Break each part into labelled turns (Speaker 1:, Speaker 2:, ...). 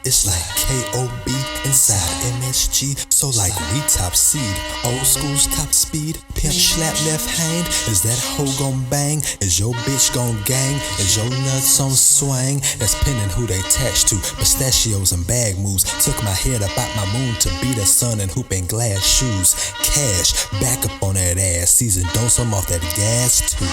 Speaker 1: It's like K.O.B. inside MSG. So like we top seed, old school's top speed. Pimp slap left hand, is that hoe gon' bang? Is your bitch gon' gang? Is your nuts on swing? That's pinning who they attached to. Pistachios and bag moves. Took my head up out my moon to be the sun and hoop in glass shoes. Cash, back up on that ass. Season dose, I'm off that gas too.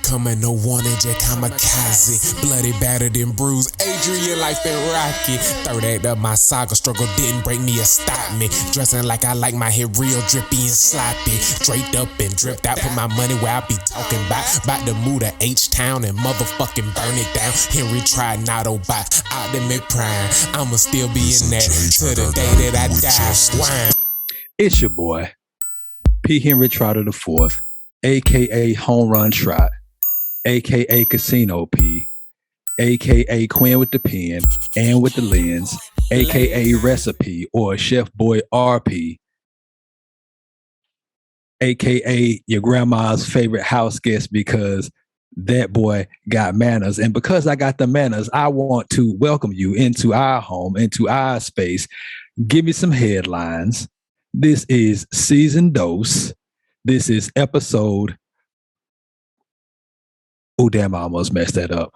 Speaker 2: Coming no warning, Jack kamikaze. Bloody, battered, and bruised. Adrian life been rocky. Third act of my saga struggle didn't break me or stop me. Dressing like I like my hair real drippy and sloppy. Draped up and dripped out. Put my money where I be talking about to move to H-Town and motherfucking burn it down. Henry tried not by Optimate Prime. I'ma still be in that to the day that I die. Wine.
Speaker 3: It's your boy, P. Henry Trotter the Fourth, aka Home Run Trot, aka Casino P, aka Quinn with the pen and with the lens, aka Recipe or Chef Boy RP, aka your grandma's favorite house guest because that boy got manners. And because I got the manners, I want to welcome you into our home, into our space. Give me some headlines. This is Season Dose. This is episode, oh damn, I almost messed that up.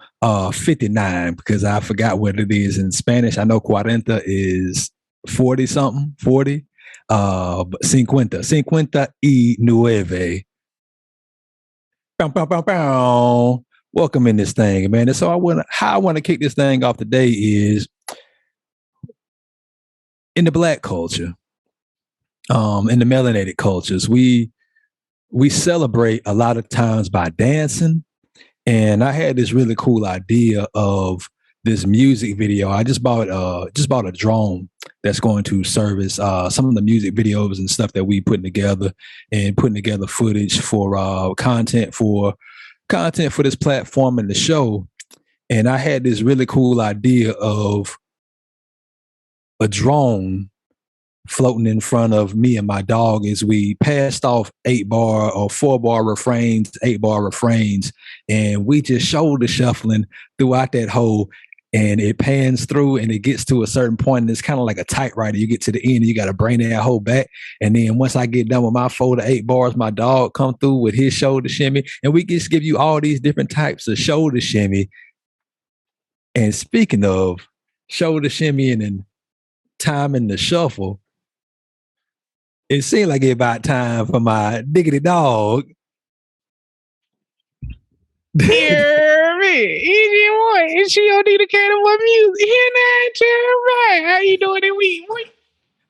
Speaker 3: 59, because I forgot what it is in Spanish. I know cuarenta is 40 something, 40. But cincuenta y nueve. Bow, bow, bow, bow. Welcome in this thing, man. And so how I want to kick this thing off today is in the Black culture, in the melanated cultures, we celebrate a lot of times by dancing. And I had this really cool idea of this music video. I just bought a drone that's going to service some of the music videos and stuff that we putting together footage for content for this platform and the show. And I had this really cool idea of a drone floating in front of me and my dog as we passed off 8-bar or 4-bar refrains, 8-bar refrains, and we just shoulder shuffling throughout that hole, and it pans through and it gets to a certain point, and it's kind of like a typewriter. You get to the end and you got to bring that whole back, and then once I get done with my 4 to 8 bars, my dog come through with his shoulder shimmy, and we just give you all these different types of shoulder shimmy. And speaking of shoulder shimmying and timing the shuffle, it seemed like it about time for my diggity dog.
Speaker 4: Hear me, easy boy, it's C.O.D. DecaturboyMusic. Here now, right? How you doing this week, boy?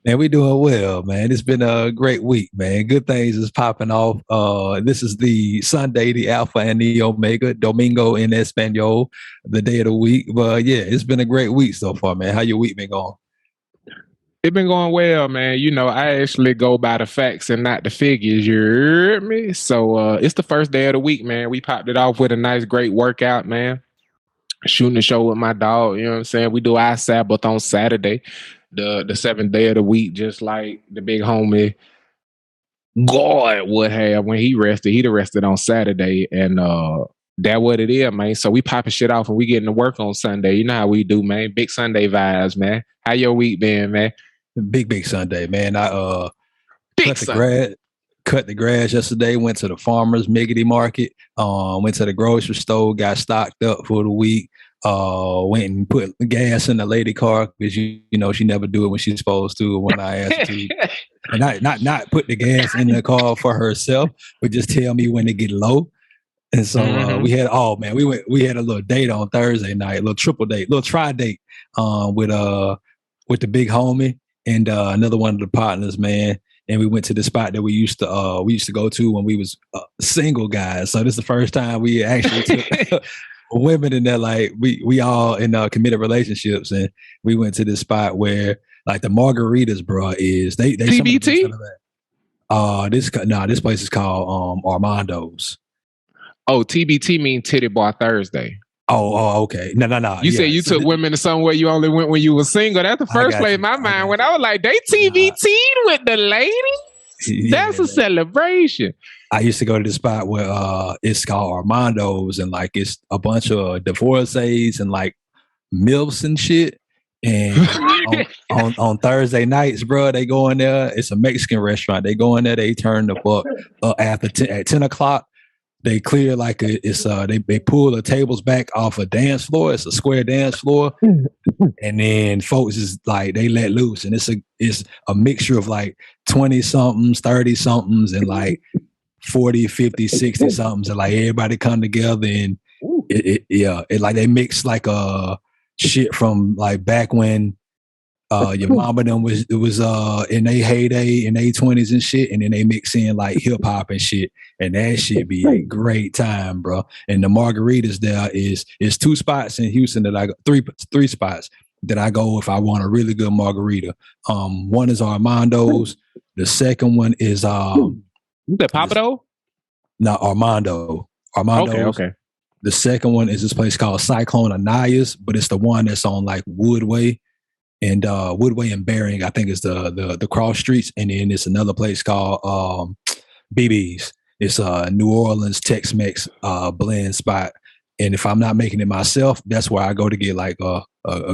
Speaker 3: Man, we doing well, man. It's been a great week, man. Good things is popping off. This is the Sunday, the Alpha and the Omega, Domingo in Espanol, the day of the week. But yeah, it's been a great week so far, man. How your week been going?
Speaker 4: It's been going well, man. You know, I actually go by the facts and not the figures. You heard me? So it's the first day of the week, man. We popped it off with a nice, great workout, man. Shooting the show with my dog. You know what I'm saying? We do our Sabbath on Saturday, the 7th day of the week, just like the big homie God would have when he rested. He'd have rested on Saturday, and that what it is, man. So we popping shit off and we getting to work on Sunday. You know how we do, man. Big Sunday vibes, man. How your week been, man?
Speaker 3: Big Sunday, man. I cut the grass yesterday, went to the farmer's miggity market, went to the grocery store, got stocked up for the week, went and put gas in the lady car because you know she never do it when she's supposed to when I ask her to. And not put the gas in the car for herself, but just tell me when it get low. And so we had we had a little date on Thursday night, a little triple date, little tri date with the big homie and another one of the partners, man. And we went to the spot that we used to go to when we was single guys. So this is the first time we actually took women in there. Like we all in committed relationships, and we went to this spot where like the margaritas, bro, is they
Speaker 4: TBT.
Speaker 3: This place is called Armando's.
Speaker 4: Oh, TBT mean Titty Bar Thursday.
Speaker 3: Oh, okay. No.
Speaker 4: You said you took women to somewhere you only went when you were single. That's the first place in my mind when I was like, they TBT'd with the lady? That's a celebration.
Speaker 3: I used to go to the spot where it's called Armando's, and like it's a bunch of divorcees and like MILFs and shit. And on Thursday nights, bro, they go in there. It's a Mexican restaurant. They go in there. They turn the fuck after at 10 o'clock. They clear like they pull the tables back off a dance floor. It's a square dance floor, and then folks is like they let loose, and it's a mixture of like 20 somethings, 30 somethings, and like 40, 50, 60 somethings, and like everybody come together, and it like they mix like shit from like back when your mama them was in their heyday in their 20s and shit, and then they mix in like hip hop and shit, and that shit be a great time, bro. And the margaritas there is 2 spots in Houston that I go, three spots that I go if I want a really good margarita. One is Armando's. The second one is
Speaker 4: the Papado?
Speaker 3: No, Armando.
Speaker 4: Okay.
Speaker 3: The second one is this place called Cyclone Anaya's, but it's the one that's on like Woodway and Bering, I think is the cross streets. And then it's another place called BB's. It's a New Orleans Tex-Mex blend spot. And if I'm not making it myself, that's where I go to get like a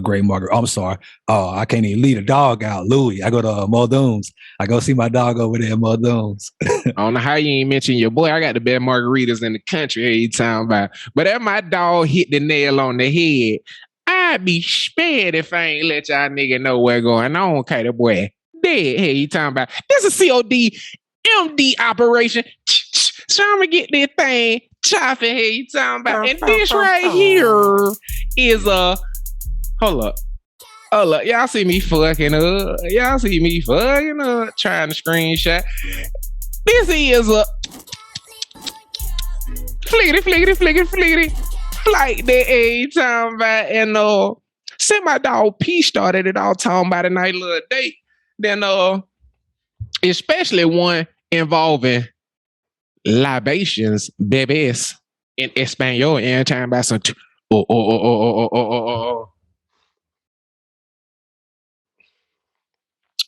Speaker 3: great margarita. I'm sorry. I can't even lead a dog out, Louis. I go to Muldoon's. I go see my dog over there at Muldoon's.
Speaker 4: I don't know how you ain't mention your boy. I got the best margaritas in the country every time about. But if my dog hit the nail on the head, I'd be spared if I ain't let y'all nigga know what's going on. Okay, the boy dead. Hey, you talking about this is C.O.D. MD operation. So I'm gonna get this thing chopping. Hey, you talking about? And this right here is hold up. Y'all see me fucking up. Trying to screenshot. This is a flickety flight that ain't talking about, and sent my dog P started it all talking about a nice little date. Then especially one involving libations, bebés in Espanol, and talking about some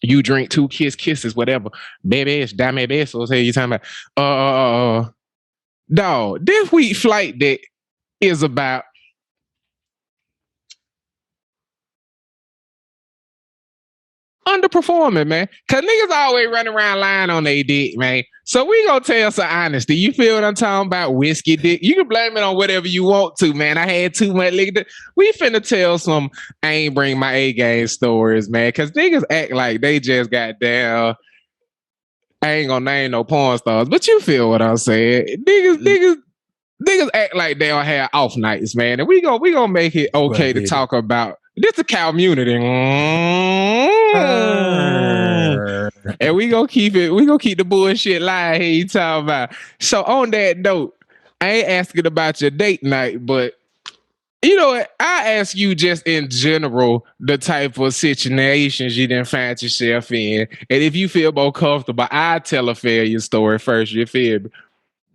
Speaker 4: you drink 2 kisses, whatever. Bebés, dame besos. Hey, you talking about dog, this week flight that is about underperforming, man. Cause niggas always running around lying on their dick, man. So we gonna tell some honesty. You feel what I'm talking about? Whiskey dick. You can blame it on whatever you want to, man. I had too much liquor. We finna tell some I ain't bring my A game stories, man. Cause niggas act like they just got down. I ain't gonna name no porn stars, but you feel what I'm saying. Niggas act like they don't have off nights, man. And we gonna make it okay to talk about this a community. And we gonna keep the bullshit live here you talking about. So on that note, I ain't asking about your date night, but you know what? I ask you just in general the type of situations you didn't find yourself in. And if you feel more comfortable, I tell a failure story first. You feel me?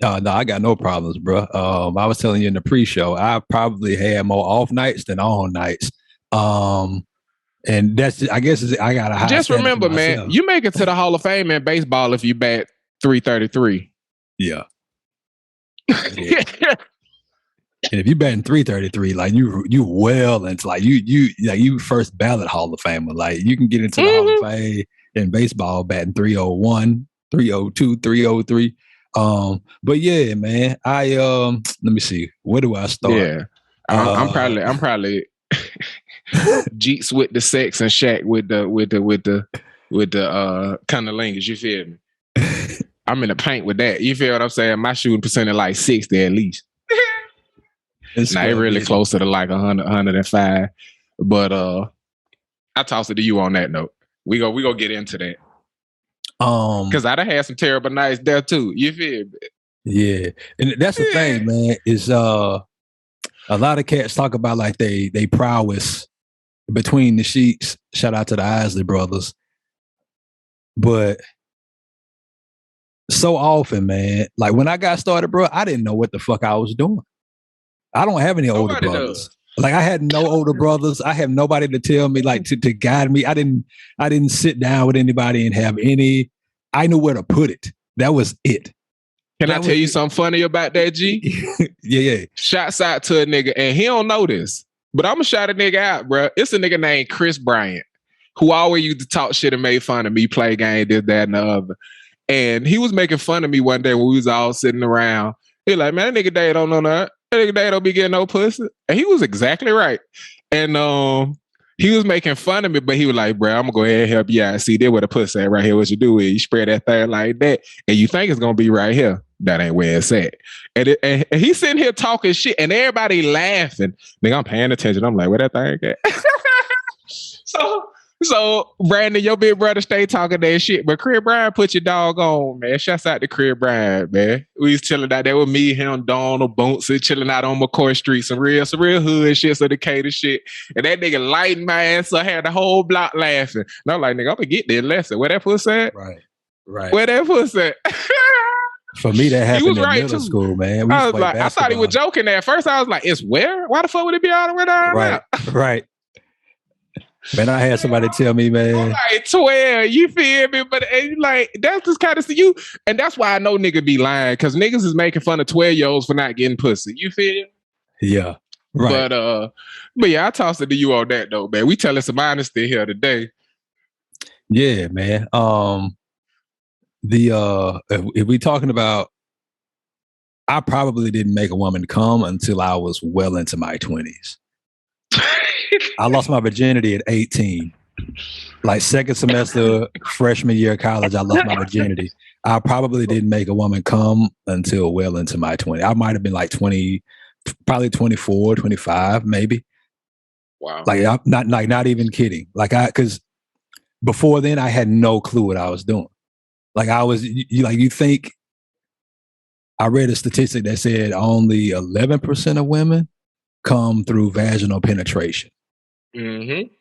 Speaker 3: No, I got no problems, bro. I was telling you in the pre-show, I probably had more off nights than on nights. And that's, I guess, I got a high.
Speaker 4: Just remember, man, you make it to the Hall of Fame in baseball if you bat .333.
Speaker 3: Yeah. And if you batting .333, like you well into like you first ballot Hall of Famer. Like you can get into the Hall of Fame in baseball batting .301, .302, .303. But yeah, man, I let me see. Where do I start?
Speaker 4: Yeah, I'm probably Jeets with the sex and Shaq with the kind of language. You feel me? I'm in the paint with that. You feel what I'm saying? My shooting percentage like 60 at least. It's really close to the like 100, 105. But I toss it to you on that note. We go get into that. Because I done had some terrible nights there too. You feel me?
Speaker 3: Yeah. And that's the thing, man, is a lot of cats talk about like they prowess between the sheets. Shout out to the Isley brothers. But so often, man, like when I got started, bro, I didn't know what the fuck I was doing. I don't have any older brothers. Like I had no older brothers. I have nobody to tell me, like to guide me. I didn't sit down with anybody and have any. I knew where to put it. That was it.
Speaker 4: Can I tell you something funny about that, G?
Speaker 3: Yeah.
Speaker 4: Shouts out to a nigga, and he don't know this. But I'm gonna shout a nigga out, bro. It's a nigga named Chris Bryant who always used to talk shit and made fun of me, play game, this, that, and the other. And he was making fun of me one day when we was all sitting around. He like, man, that nigga Dave don't know nothing. That nigga Dave don't be getting no pussy. And he was exactly right. And he was making fun of me, but he was like, bro, I'm gonna go ahead and help you out. See, there where the pussy at right here. What you do is you spread that thing like that, and you think it's gonna be right here. That ain't where it's at. And he's sitting here talking shit, and everybody laughing. Nigga, I'm paying attention. I'm like, where that thing at? So Brandon, your big brother stay talking that shit, but Crib Brian put your dog on, man. Shouts out to Crib Brian, man. We was chilling out there with me, him, Donald, Boontsy, chilling out on McCoy Street, some real hood shit, some Decatur shit. And that nigga lighting my ass up, had the whole block laughing. And I'm like, nigga, I'm gonna get this lesson. Where that pussy at?
Speaker 3: Right.
Speaker 4: Where that pussy at?
Speaker 3: For me, that happened in
Speaker 4: right
Speaker 3: middle
Speaker 4: too.
Speaker 3: school, man.
Speaker 4: I was like, I thought he was joking at first. I was like, it's where? Why the fuck would it be all the way down there?
Speaker 3: Right. Man, I had somebody tell me, man.
Speaker 4: I'm like 12, you feel me? But like, that's just kind of you. And that's why I know nigga be lying, because niggas is making fun of 12-year-olds for not getting pussy. You feel?
Speaker 3: Yeah. Right.
Speaker 4: But yeah, I tossed it to you on that though, man. We telling some honesty here today.
Speaker 3: Yeah, man. If we talking about, I probably didn't make a woman come until I was well into my 20s. I lost my virginity at 18. Like second semester, freshman year of college, I lost my virginity. I probably didn't make a woman come until well into my 20s. I might have been like 20, probably 24, 25, maybe.
Speaker 4: Wow.
Speaker 3: Like I'm not even kidding. Because before then I had no clue what I was doing. Like you think, I read a statistic that said only 11% of women come through vaginal penetration.
Speaker 4: Mm-hmm.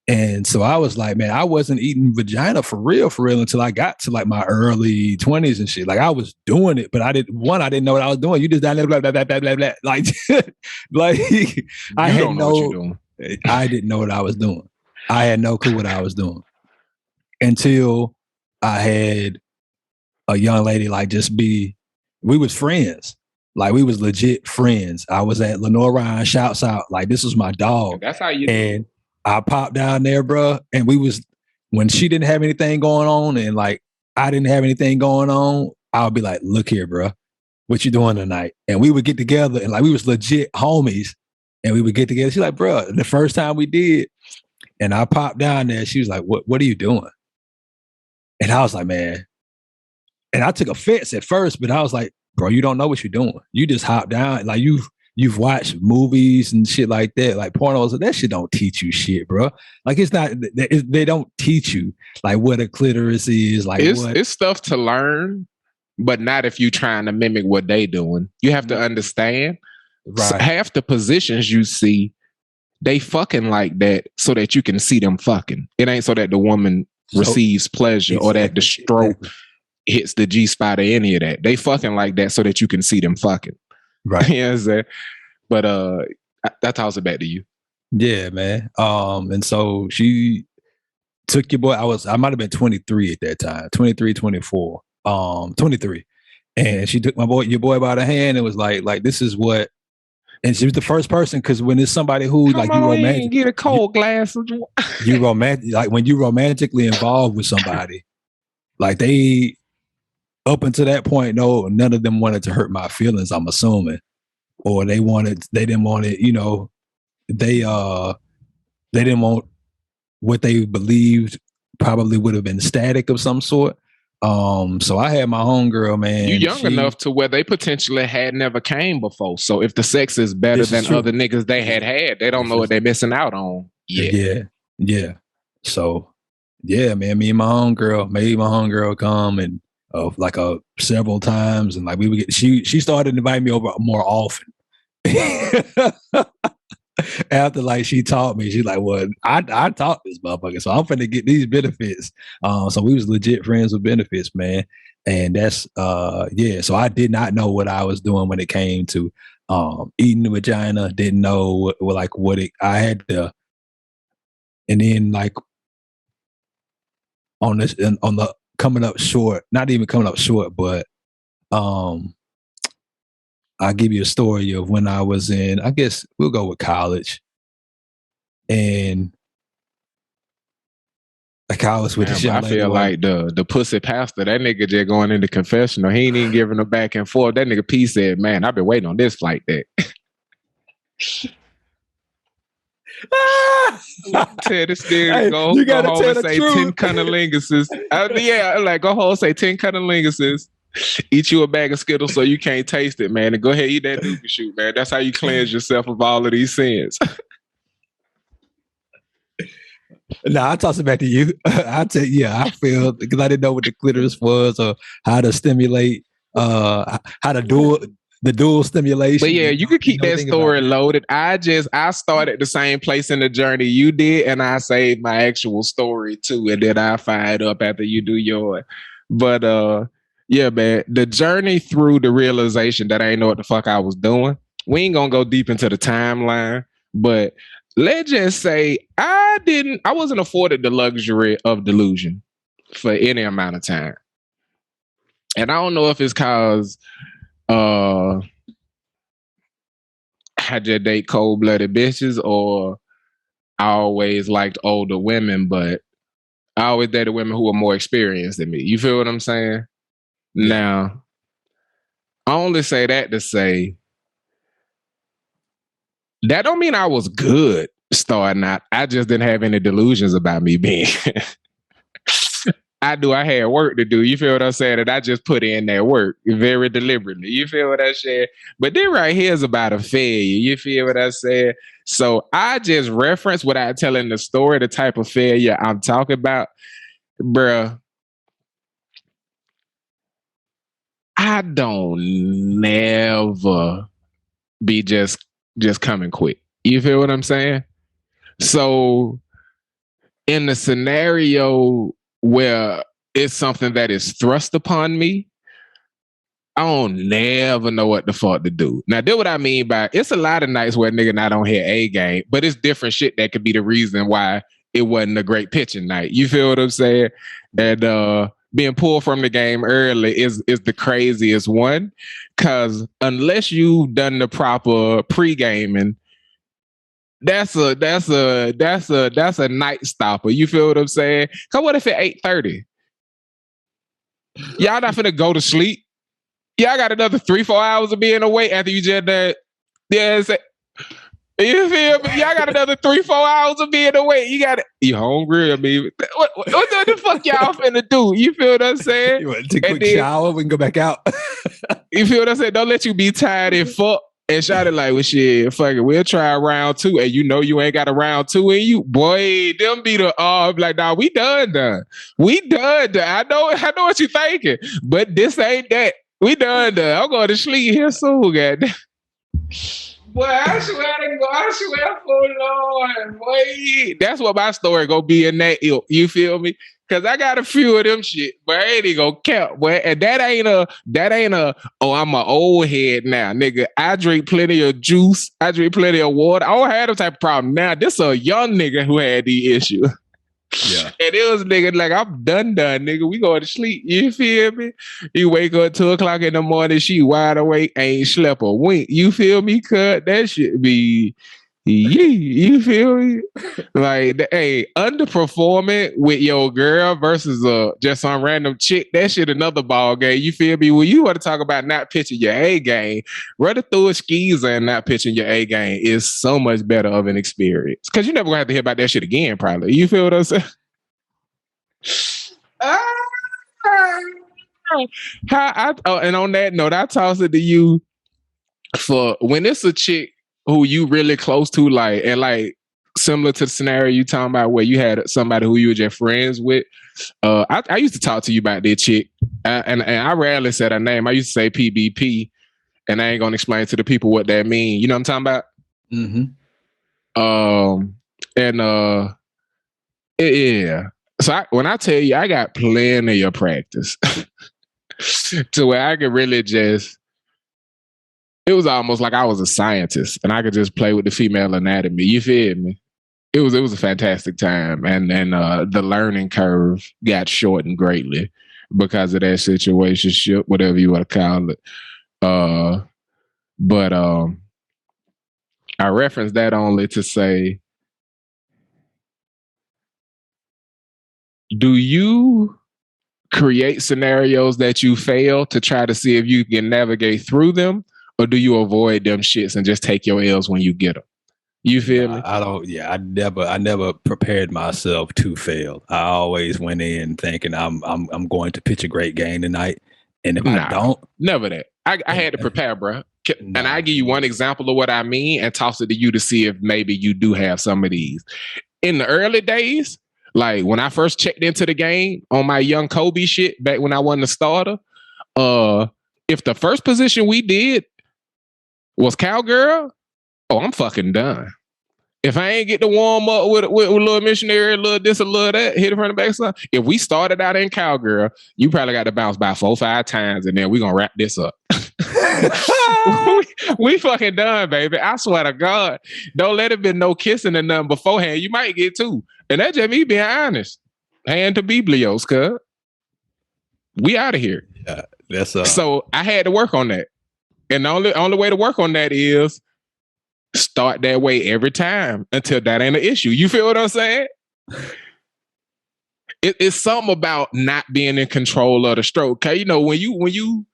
Speaker 3: And so I was like, man, I wasn't eating vagina for real until I got to like my early 20s and shit. Like I was doing it, but I didn't know what I was doing. You just blah, blah, blah, blah, blah, blah, blah. Like, I didn't know what I was doing. I had no clue what I was doing until I had a young lady we was friends. Like we was legit friends. I was at Lenore Ryan, shouts out. Like this was my dog.
Speaker 4: That's how you
Speaker 3: and I popped down there, bro. And when she didn't have anything going on and like I didn't have anything going on, I would be like, look here, bro, what you doing tonight? And we would get together and like we was legit homies and we would get together. She's like, bro, the first time we did, and I popped down there, she was like, what are you doing? And I was like, man, and I took offense at first, but I was like, bro, you don't know what you're doing. You just hop down. Like you've watched movies and shit like that, like pornos. That shit don't teach you shit, bro. Like it's not. They don't teach you like what a clitoris is. Like
Speaker 4: it's stuff to learn, but not if you trying to mimic what they doing. You have to understand. Right. Half the positions you see, they fucking like that so that you can see them fucking. It ain't so that the woman receives pleasure or that the stroke hits the G spot or any of that. They fucking like that so that you can see them fucking.
Speaker 3: Right.
Speaker 4: You know what I'm saying? But that toss it back to you.
Speaker 3: Yeah, man. And so she took your boy. I might have been 23 at that time, 23, 24. 23. And she took your boy by the hand and was like, this is what. And she was the first person, because when it's somebody who
Speaker 4: you romantic, get a cold glass of
Speaker 3: you romantic, like when you romantically involved with somebody, like they up until that point, none of them wanted to hurt my feelings, I'm assuming. Or they didn't want it, they didn't want what they believed probably would have been static of some sort. So I had my homegirl, man.
Speaker 4: You young enough to where they potentially had never came before. So if the sex is better than other niggas they had, they don't know what they're missing out on.
Speaker 3: Yeah. So yeah, man, me and my homegirl made my homegirl come and several times, and like we would get. She started inviting me over more often. After like she taught me, she's like, well, I taught this motherfucker, so I'm finna get these benefits. So we was legit friends with benefits, man. And that's so I did not know what I was doing when it came to eating the vagina. Didn't know I had to. And then like on the coming up short, not even coming up short, but I'll give you a story of when I was in, I guess we'll go with college. And like I was with this young lady.
Speaker 4: I feel like the pussy pastor, that nigga just going into confessional. He ain't even giving a back and forth. That nigga P said, man, I've been waiting on this like that. Tell this nigga go home and say 10 cunnilinguses. Go home and say 10 cunnilinguses. Eat you a bag of Skittles so you can't taste it, man. And go ahead, eat that doobie shoot, man. That's how you cleanse yourself of all of these sins.
Speaker 3: Nah, I'll toss it back to you. I'll tell you, I feel, because I didn't know what the clitoris was or how to stimulate, how to do the dual stimulation.
Speaker 4: But yeah, you could keep that story loaded. I started the same place in the journey you did, and I saved my actual story too, and then I fire it up after you do yours. But yeah, man, the journey through the realization that I ain't know what the fuck I was doing. We ain't gonna go deep into the timeline, but let's just say I wasn't afforded the luxury of delusion for any amount of time. And I don't know if it's cause I just date cold-blooded bitches, or I always liked older women, but I always dated women who were more experienced than me. You feel what I'm saying? Yeah. Now, I only say that to say that don't mean I was good starting out. I just didn't have any delusions about me being. I had work to do. You feel what I'm saying? And I just put in that work very deliberately. You feel what I'm saying? But then right here is about a failure. You feel what I said? So I just reference without telling the story, the type of failure I'm talking about. Bruh, I don't never be just coming quick. You feel what I'm saying? So in the scenario where it's something that is thrust upon me, I don't never know what the fuck to do. Now, that's what I mean by it's a lot of nights where a nigga not on here A game, but it's different shit that could be the reason why it wasn't a great pitching night. You feel what I'm saying? And being pulled from the game early is the craziest one, because unless you've done the proper pre-gaming, that's a night stopper. You feel what I'm saying? Cause what if it's 8:30? Y'all not finna go to sleep. Y'all got another 3-4 hours of being awake after you just done. Yeah, you feel me? Y'all got another 3-4 hours of being awake. You hungry? I mean, what the fuck y'all finna do? You feel what I'm saying?
Speaker 3: You want to take a quick shower? We can go back out.
Speaker 4: You feel what I'm saying? Don't let you be tired and fuck. And shot it like, well, shit, fuck it, we'll try round 2. And you know you ain't got a round 2 in you. Boy, them be the, like, nah, we done. We done. I know what you thinking. But this ain't that. We done. I'm going to sleep here soon, goddamn. Boy, I swear for Lord, boy. That's what my story gonna be in that ilk. You feel me? Cause I got a few of them shit, but I ain't gonna count, boy. And that ain't a, oh, I'm an old head now, nigga. I drink plenty of juice. I drink plenty of water. I don't have that type of problem. Now, this a young nigga who had the issue. Yeah. And it was nigga like, I'm done, nigga. We going to sleep. You feel me? You wake up 2 o'clock in the morning, she wide awake, ain't slept a wink. You feel me? Cut that shit be you feel me? Like, hey, underperforming with your girl versus just some random chick, that shit another ball game. You feel me? When you want to talk about not pitching your A game, running through a skeezer and not pitching your A game is so much better of an experience. Because you're never going to have to hear about that shit again, probably. You feel what I'm saying? And on that note, I toss it to you for when it's a chick who you really close to, like similar to the scenario you talking about where you had somebody who you were just friends with. I used to talk to you about this chick, and I rarely said her name. I used to say PBP, and I ain't gonna explain to the people what that mean. You know what I'm talking about? Mm-hmm. Yeah. So when I tell you, I got plenty of practice to where I could really just. It was almost like I was a scientist and I could just play with the female anatomy. You feel me? It was a fantastic time, and the learning curve got shortened greatly because of that situationship, whatever you want to call it. But I reference that only to say, do you create scenarios that you fail to try to see if you can navigate through them, or do you avoid them shits and just take your L's when you get them? You feel me?
Speaker 3: I don't. Yeah, I never prepared myself to fail. I always went in thinking I'm going to pitch a great game tonight, and if I don't,
Speaker 4: never that. I had to prepare, bro. And I give you one example of what I mean, and toss it to you to see if maybe you do have some of these. In the early days, like when I first checked into the game on my young Kobe shit back when I wasn't a starter, if the first position we did was cowgirl, oh, I'm fucking done. If I ain't get to warm up with a little missionary, a little this, a little that, hit it from the backside. If we started out in cowgirl, you probably got to bounce by 4-5 times, and then we're gonna wrap this up. we fucking done, baby. I swear to God. Don't let it be no kissing and nothing beforehand. You might get two. And that's just me being honest. Hand to Biblios, cuz. We out of here.
Speaker 3: Yeah, that's
Speaker 4: So I had to work on that. And the only way to work on that is start that way every time until that ain't an issue. You feel what I'm saying? It's something about not being in control of the stroke. Okay, you know, when you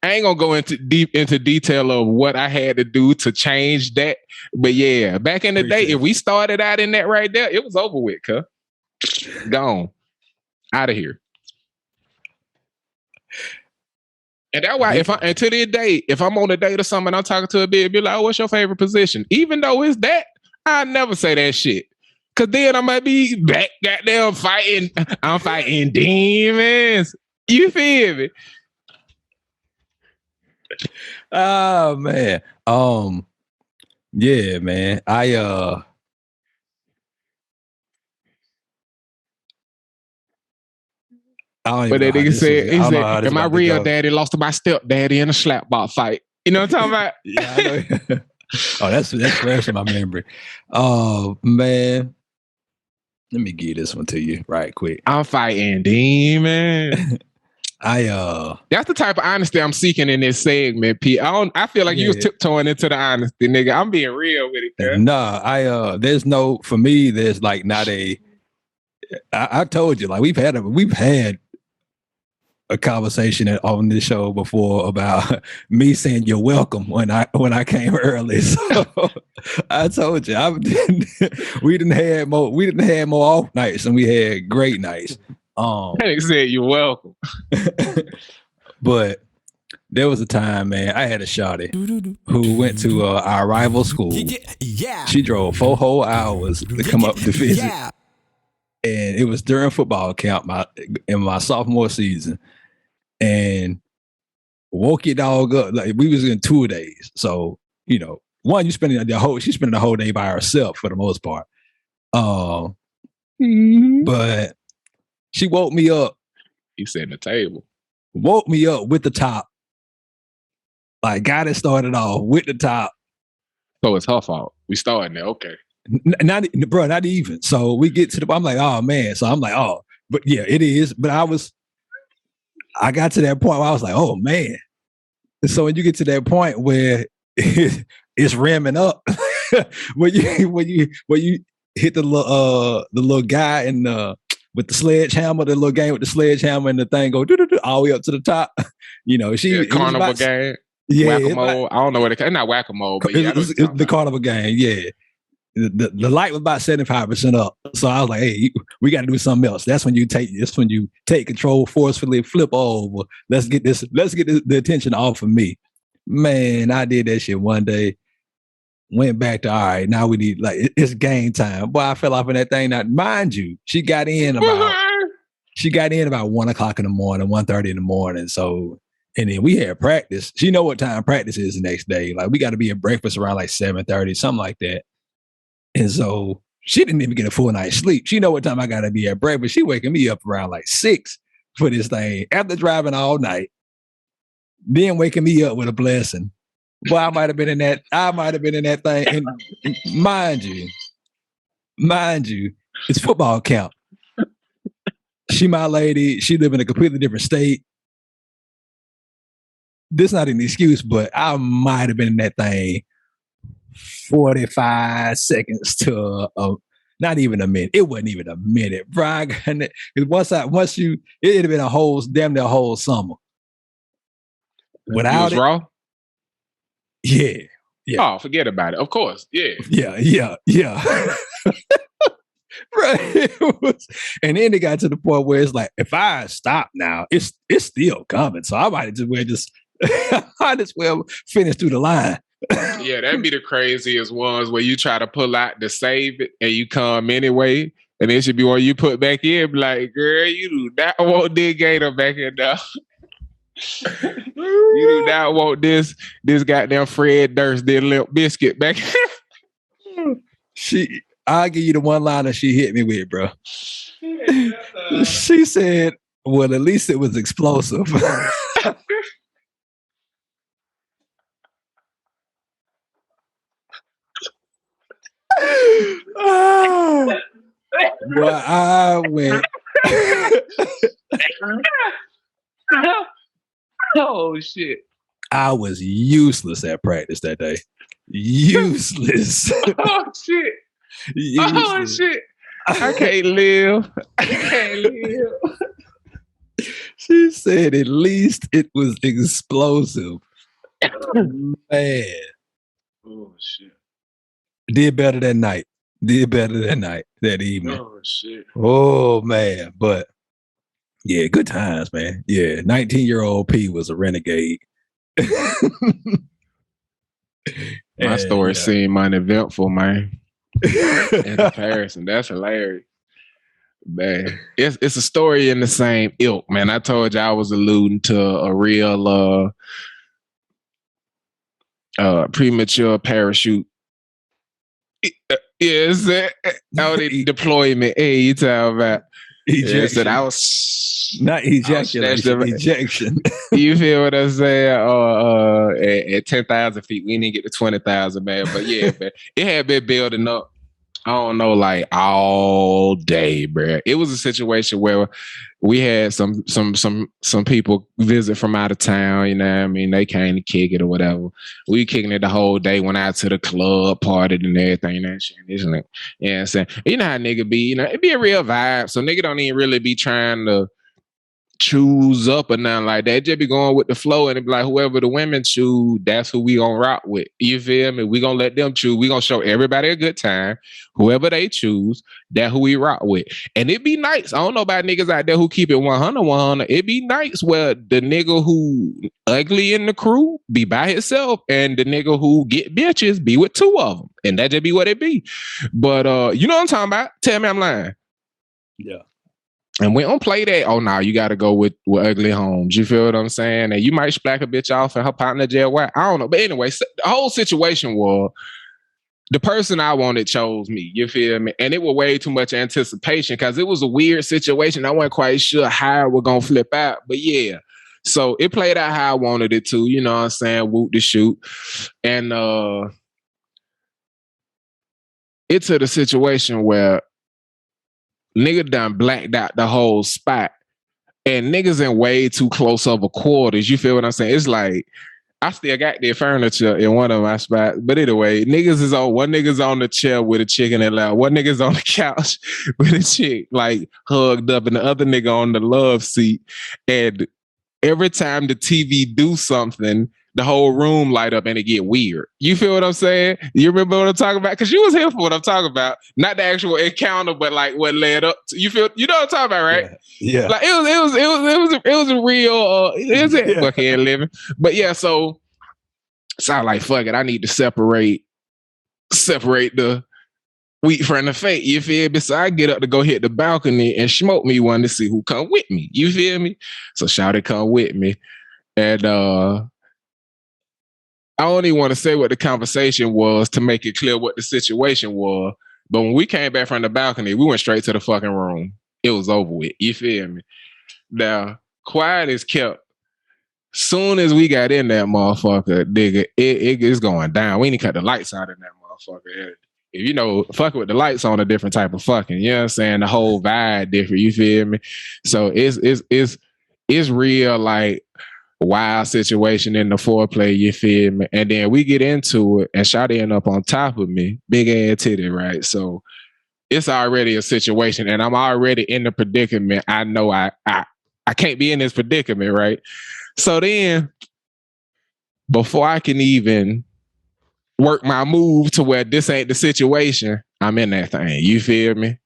Speaker 4: I ain't gonna go into detail of what I had to do to change that. But yeah, back in the day, if we started out in that right there, it was over with, cuz. Gone. Out of here. And that's why and to this day, if I'm on a date or something, I'm talking to a bitch, be like, oh, what's your favorite position? Even though it's that, I never say that shit. Cause then I might be back goddamn fighting. I'm fighting demons. You feel me?
Speaker 3: Oh man. Yeah, man.
Speaker 4: But that nigga said, and my real daddy lost to my stepdaddy in a slapball fight. You know what I'm talking about?
Speaker 3: Yeah, I know. Oh, that's fresh in my memory. Oh man. Let me give this one to you right quick.
Speaker 4: I'm fighting demon.
Speaker 3: That's
Speaker 4: the type of honesty I'm seeking in this segment, P. I feel like you was tiptoeing into the honesty, nigga. I'm being real with it, girl.
Speaker 3: No, there's no, for me, there's like not a, I told you, like we've had a conversation on this show before about me saying you're welcome when I came early. So I told you we didn't have more off nights and we had great nights.
Speaker 4: He said you're welcome.
Speaker 3: But there was a time, man, I had a shawty who went to our rival school. She drove 4 whole hours to come up to visit. And it was during football camp in my sophomore season. And woke your dog up. Like we was in 2 days. So, you know, one, she's spending the whole day by herself for the most part. But she woke me up.
Speaker 4: You setting the table.
Speaker 3: Woke me up with the top. Like got it started off with the top. So
Speaker 4: it's her fault. We starting there. Okay.
Speaker 3: Not even. So we get to I'm like, oh man. So I'm like, oh, but yeah, it is. But I got to that point where I was like, oh man. So when you get to that point where it's ramming up, when you hit the little guy with the sledgehammer, the little game with the sledgehammer and the thing go all the way up to the top. You know,
Speaker 4: carnival game. Yeah, whack-a-mole. I don't know what it's not whack-a-mole, but yeah,
Speaker 3: it's the carnival game. Yeah. The light was about 75% up. So I was like, hey, we got to do something else. That's when you take control forcefully, flip over. Let's get the attention off of me. Man, I did that shit one day. Went back to, all right, now we need, like, it's game time. Boy, I fell off in that thing. Now, mind you, she got in about 1 o'clock in the morning, 1:30 in the morning. So, and then we had practice. She know what time practice is the next day. Like, we got to be at breakfast around like 7:30, something like that. And so she didn't even get a full night's sleep. She know what time I got to be at breakfast. She waking me up around like 6 for this thing after driving all night. Then waking me up with a blessing. Well, I might have been in that thing. And mind you, it's football camp. She my lady. She live in a completely different state. this not an excuse, but I might have been in that thing 45 seconds to not even a minute. It wasn't even a minute, bro. It had been a whole damn near whole summer. Without it,
Speaker 4: raw?
Speaker 3: Yeah.
Speaker 4: Oh, forget about it. Of course. Yeah.
Speaker 3: Yeah. Right. And then it got to the point where it's like, if I stop now, it's still coming. So I might as well finish through the line.
Speaker 4: Yeah, that'd be the craziest ones where you try to pull out to save it and you come anyway. And it should be one you put back in, like, girl, you do not want this gator back in there. You do not want this goddamn Fred Durst, this Limp Biscuit back.
Speaker 3: I'll give you the one liner she hit me with, bro. She said, well, at least it was explosive. Well, I went.
Speaker 4: Oh shit!
Speaker 3: I was useless at practice that day. Useless.
Speaker 4: Oh shit!
Speaker 3: Useless.
Speaker 4: Oh shit! I can't live. I can't live.
Speaker 3: She said, at least it was explosive. Man.
Speaker 4: Oh shit!
Speaker 3: Did better that night. That evening.
Speaker 4: Oh shit!
Speaker 3: Oh man, but yeah, good times, man. Yeah, 19-year-old P was a renegade.
Speaker 4: My story seemed uneventful, man. In comparison, that's hilarious, man. It's a story in the same ilk, man. I told you I was alluding to a real premature parachute. Yes, the deployment. Hey, you talking about?
Speaker 3: Ejection.
Speaker 4: I was
Speaker 3: not ejaculation. Ejection.
Speaker 4: You feel what I'm saying? At 10,000 feet, we didn't get to 20,000, man. But yeah, man, it had been building up. I don't know, like all day, bro. It was a situation where we had some people visit from out of town. You know what I mean? They came to kick it or whatever. We kicking it the whole day. Went out to the club, partied and everything. That shit. You know what I'm saying? You know how nigga be. You know, it be a real vibe. So nigga don't even really be trying to choose up or nothing like that. Just be going with the flow and it be like whoever the women choose, that's who we gonna rock with. You feel me? We gonna let them choose. We gonna show everybody a good time. Whoever they choose, that who we rock with. And it be nice. I don't know about niggas out there who keep it 100. It be nice where the nigga who ugly in the crew be by himself and the nigga who get bitches be with two of them. And that just be what it be. But you know what I'm talking about? Tell me I'm lying.
Speaker 3: Yeah.
Speaker 4: And we don't play that. Oh, no, you got to go with Ugly Homes. You feel what I'm saying? And you might splack a bitch off and her partner jail. Why? I don't know. But anyway, the whole situation was the person I wanted chose me. You feel me? And it was way too much anticipation because it was a weird situation. I wasn't quite sure how it was going to flip out. But yeah. So it played out how I wanted it to. You know what I'm saying? Whoop the shoot. And it's to the situation where nigga done blacked out the whole spot and niggas in way too close of a quarters. You feel what I'm saying? It's like, I still got their furniture in one of my spots. But anyway, one nigga's on the chair with a chick in their lap. One nigga's on the couch with a chick like hugged up and the other nigga on the love seat. And every time the TV do something, the whole room light up and it get weird. You feel what I'm saying? You remember what I'm talking about? Because you was here for what I'm talking about. Not the actual encounter, but like what led up to, you know what I'm talking about, right?
Speaker 3: Yeah.
Speaker 4: Like it was a real fucking living. But yeah, so I'm like, fuck it. I need to separate the wheat from the fake. You feel me? So I get up to go hit the balcony and smoke me one to see who come with me. You feel me? So shawty come with me. And I don't even want to say what the conversation was to make it clear what the situation was. But when we came back from the balcony, we went straight to the fucking room. It was over with. You feel me? Now, quiet is kept. Soon as we got in that motherfucker, nigga, it's going down. We need to cut the lights out in that motherfucker. If you know, fucking with the lights on a different type of fucking, you know what I'm saying? The whole vibe different, you feel me? So it's real like wild situation in the foreplay, you feel me? And then we get into it and Shawty end up on top of me, big ass titty, right? So it's already a situation and I'm already in the predicament. I know I can't be in this predicament, right? So then before I can even work my move to where this ain't the situation, I'm in that thing. You feel me?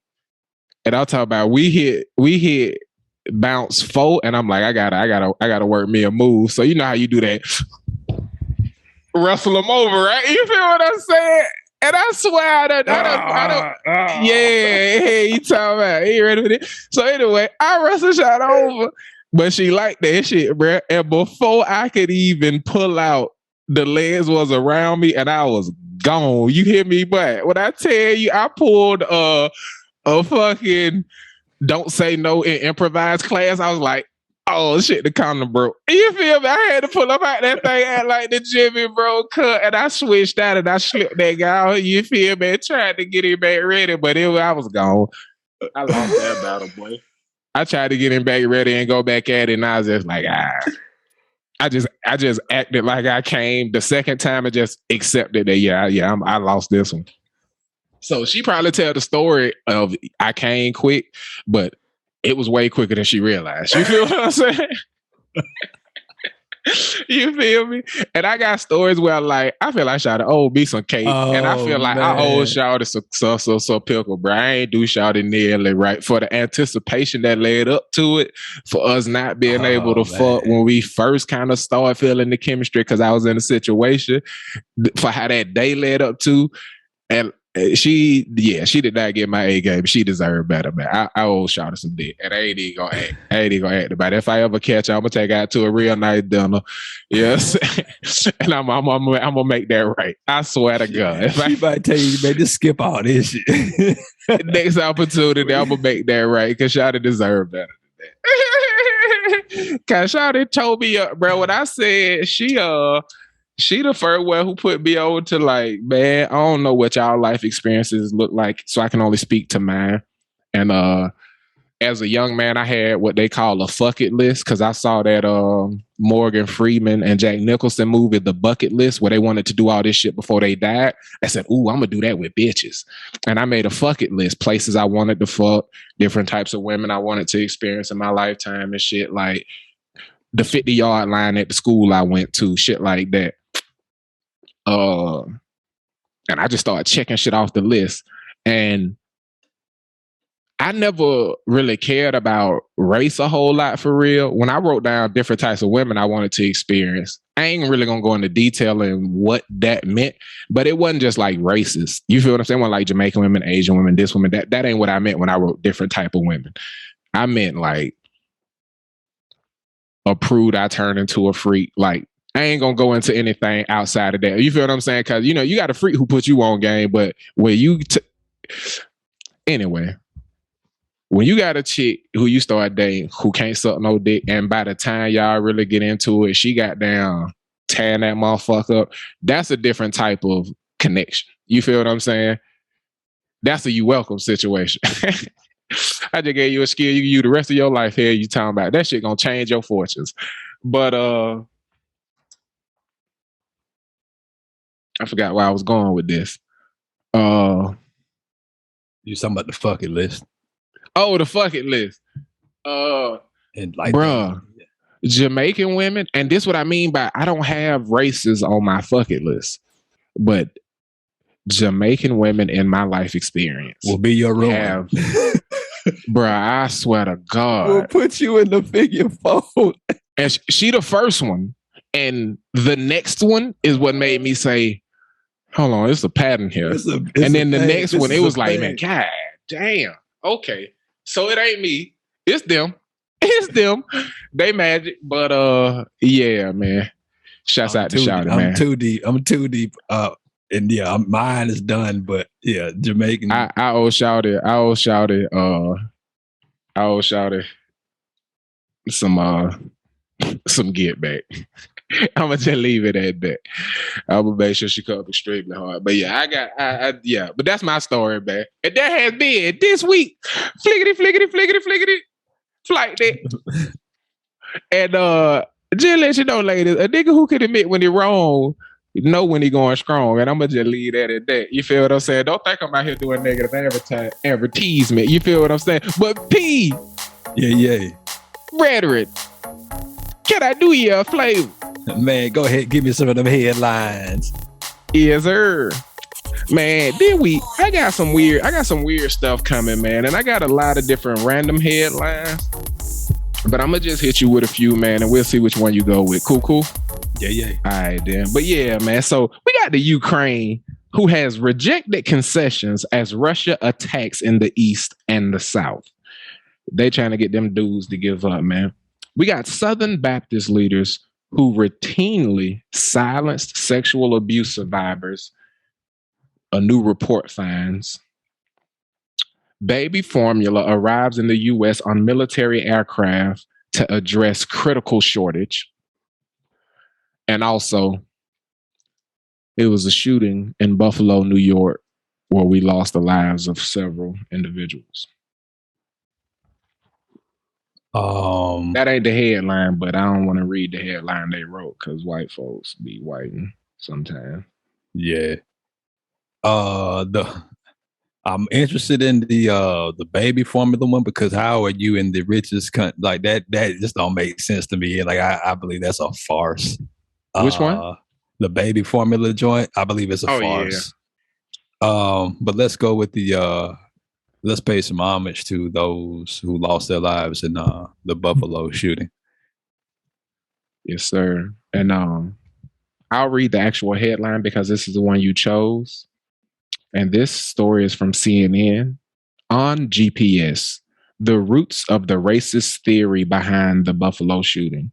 Speaker 4: And I'll talk about we hit bounce 4, and I'm like, I gotta work me a move. So you know how you do that, wrestle them over, right? You feel what I'm saying? And I swear I don't. Yeah, you talking about? You ready for this? So anyway, I wrestle shot over, but she liked that shit, bro. And before I could even pull out, the legs was around me, and I was gone. You hear me? But when I tell you, I pulled a fucking don't say no in improvised class, I was like, oh shit, the condom broke. You feel me? I had to pull up out that thing at like the Jimmy bro cut, and I switched out and I slipped that guy out. You feel me? Tried to get him back ready, but I was gone. I lost that battle, boy. I tried to get him back ready and go back at it, and I was just like, I just acted like I came the second time and just accepted that I lost this one. So she probably tell the story of I came quick, but it was way quicker than she realized. You feel what I'm saying? You feel me? And I got stories where I feel like Shawty owe me some cake. And I feel like I owe Shawty some pickle, bro. I ain't do Shawty nearly right for the anticipation that led up to it, for us not being able to fuck when we first kind of started feeling the chemistry because I was in a situation, for how that day led up to. And she did not get my A game. She deserved better, man. I owe Shawty some dick, and I ain't even gonna act about it. If I ever catch her, I'm gonna take her out to a real nice dinner. Yes, and I'm gonna make that right. I swear to God. If
Speaker 3: she might tell you, man, just skip all this shit.
Speaker 4: Next opportunity, I'm gonna make that right because Shawty deserved better than that. Cause Shawty told me, bro, when I said she the first one who put me over to like, man, I don't know what y'all life experiences look like, so I can only speak to mine. And as a young man, I had what they call a fuck it list because I saw that Morgan Freeman and Jack Nicholson movie, The Bucket List, where they wanted to do all this shit before they died. I said, ooh, I'm gonna do that with bitches. And I made a fuck it list, places I wanted to fuck, different types of women I wanted to experience in my lifetime and shit, like the 50-yard line at the school I went to, shit like that. And I just started checking shit off the list. And I never really cared about race a whole lot for real. When I wrote down different types of women I wanted to experience, I ain't really gonna go into detail in what that meant, but it wasn't just like racist. You feel what I'm saying? It wasn't like Jamaican women, Asian women, this woman, that ain't what I meant when I wrote different type of women. I meant like a prude I turned into a freak. Like, I ain't gonna go into anything outside of that. You feel what I'm saying? Because, you got a freak who put you on game, but when you... Anyway, when you got a chick who you start dating who can't suck no dick, and by the time y'all really get into it, she got down tearing that motherfucker up, that's a different type of connection. You feel what I'm saying? That's a you welcome situation. I just gave you a skill you can use the rest of your life here. You talking about that shit gonna change your fortunes. But I forgot where I was going with this.
Speaker 3: You talking about the fuck it list?
Speaker 4: Oh, the fuck it list.
Speaker 3: And like,
Speaker 4: bruh, Jamaican women, and this what I mean by I don't have races on my fuck it list, but Jamaican women in my life experience
Speaker 3: will be your ruin.
Speaker 4: Bruh, I swear to God,
Speaker 3: we'll put you in the figure fold.
Speaker 4: And she the first one, and the next one is what made me say, hold on, it's a pattern here. And then the next one, it was like, man, God damn. Okay. So it ain't me. It's them. It's them. They magic. But yeah, man. Shouts out to Shawty, man.
Speaker 3: I'm too deep. And yeah, mine is done, but yeah, Jamaican.
Speaker 4: I owe Shawty some get back. I'm gonna just leave it at that. I'm gonna make sure she comes extremely hard. But yeah, yeah. But that's my story, man. And that has been this week. Flickety, flickety, flickety, flickety, flight that. And Just let you know, ladies, a nigga who can admit when he wrong, know when he going strong. And I'm going to just leave that at that. You feel what I'm saying? Don't think I'm out here doing negative advertisement. You feel what I'm saying? But P.
Speaker 3: Yeah.
Speaker 4: Rhetoric. Can I do you a flavor?
Speaker 3: Man, go ahead. Give me some of them headlines.
Speaker 4: Yes, sir. Man, I got some weird stuff coming, man. And I got a lot of different random headlines. But I'm going to just hit you with a few, man, and we'll see which one you go with. Cool?
Speaker 3: Yeah.
Speaker 4: All right, then. But yeah, man. So we got the Ukraine, who has rejected concessions as Russia attacks in the east and the south. They trying to get them dudes to give up, man. We got Southern Baptist leaders who routinely silenced sexual abuse survivors. A new report finds. Baby formula arrives in the U.S. on military aircraft to address critical shortage. And also, it was a shooting in Buffalo, New York, where we lost the lives of several individuals. That ain't the headline, but I don't want to read the headline they wrote because white folks be whiting sometimes.
Speaker 3: Yeah. I'm interested in the baby formula one because how are you in the richest country? Like that just don't make sense to me. Like I believe that's a farce.
Speaker 4: Which one?
Speaker 3: The baby formula joint. I believe it's a farce. Yeah. But let's go with let's pay some homage to those who lost their lives in the Buffalo shooting.
Speaker 4: Yes, sir. And I'll read the actual headline because this is the one you chose. And this story is from CNN. On GPS, the roots of the racist theory behind the Buffalo shooting.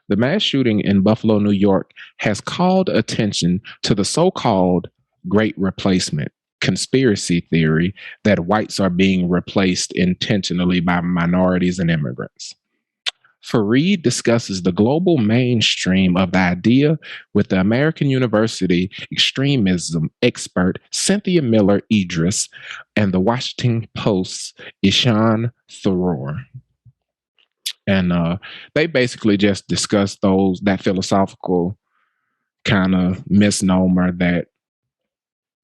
Speaker 4: The mass shooting in Buffalo, New York has called attention to the so-called Great Replacement conspiracy theory that whites are being replaced intentionally by minorities and immigrants. Fareed discusses the global mainstream of the idea with the American University extremism expert Cynthia Miller Idris and the Washington Post's Ishan Thoreau. And they basically just discuss that philosophical kind of misnomer that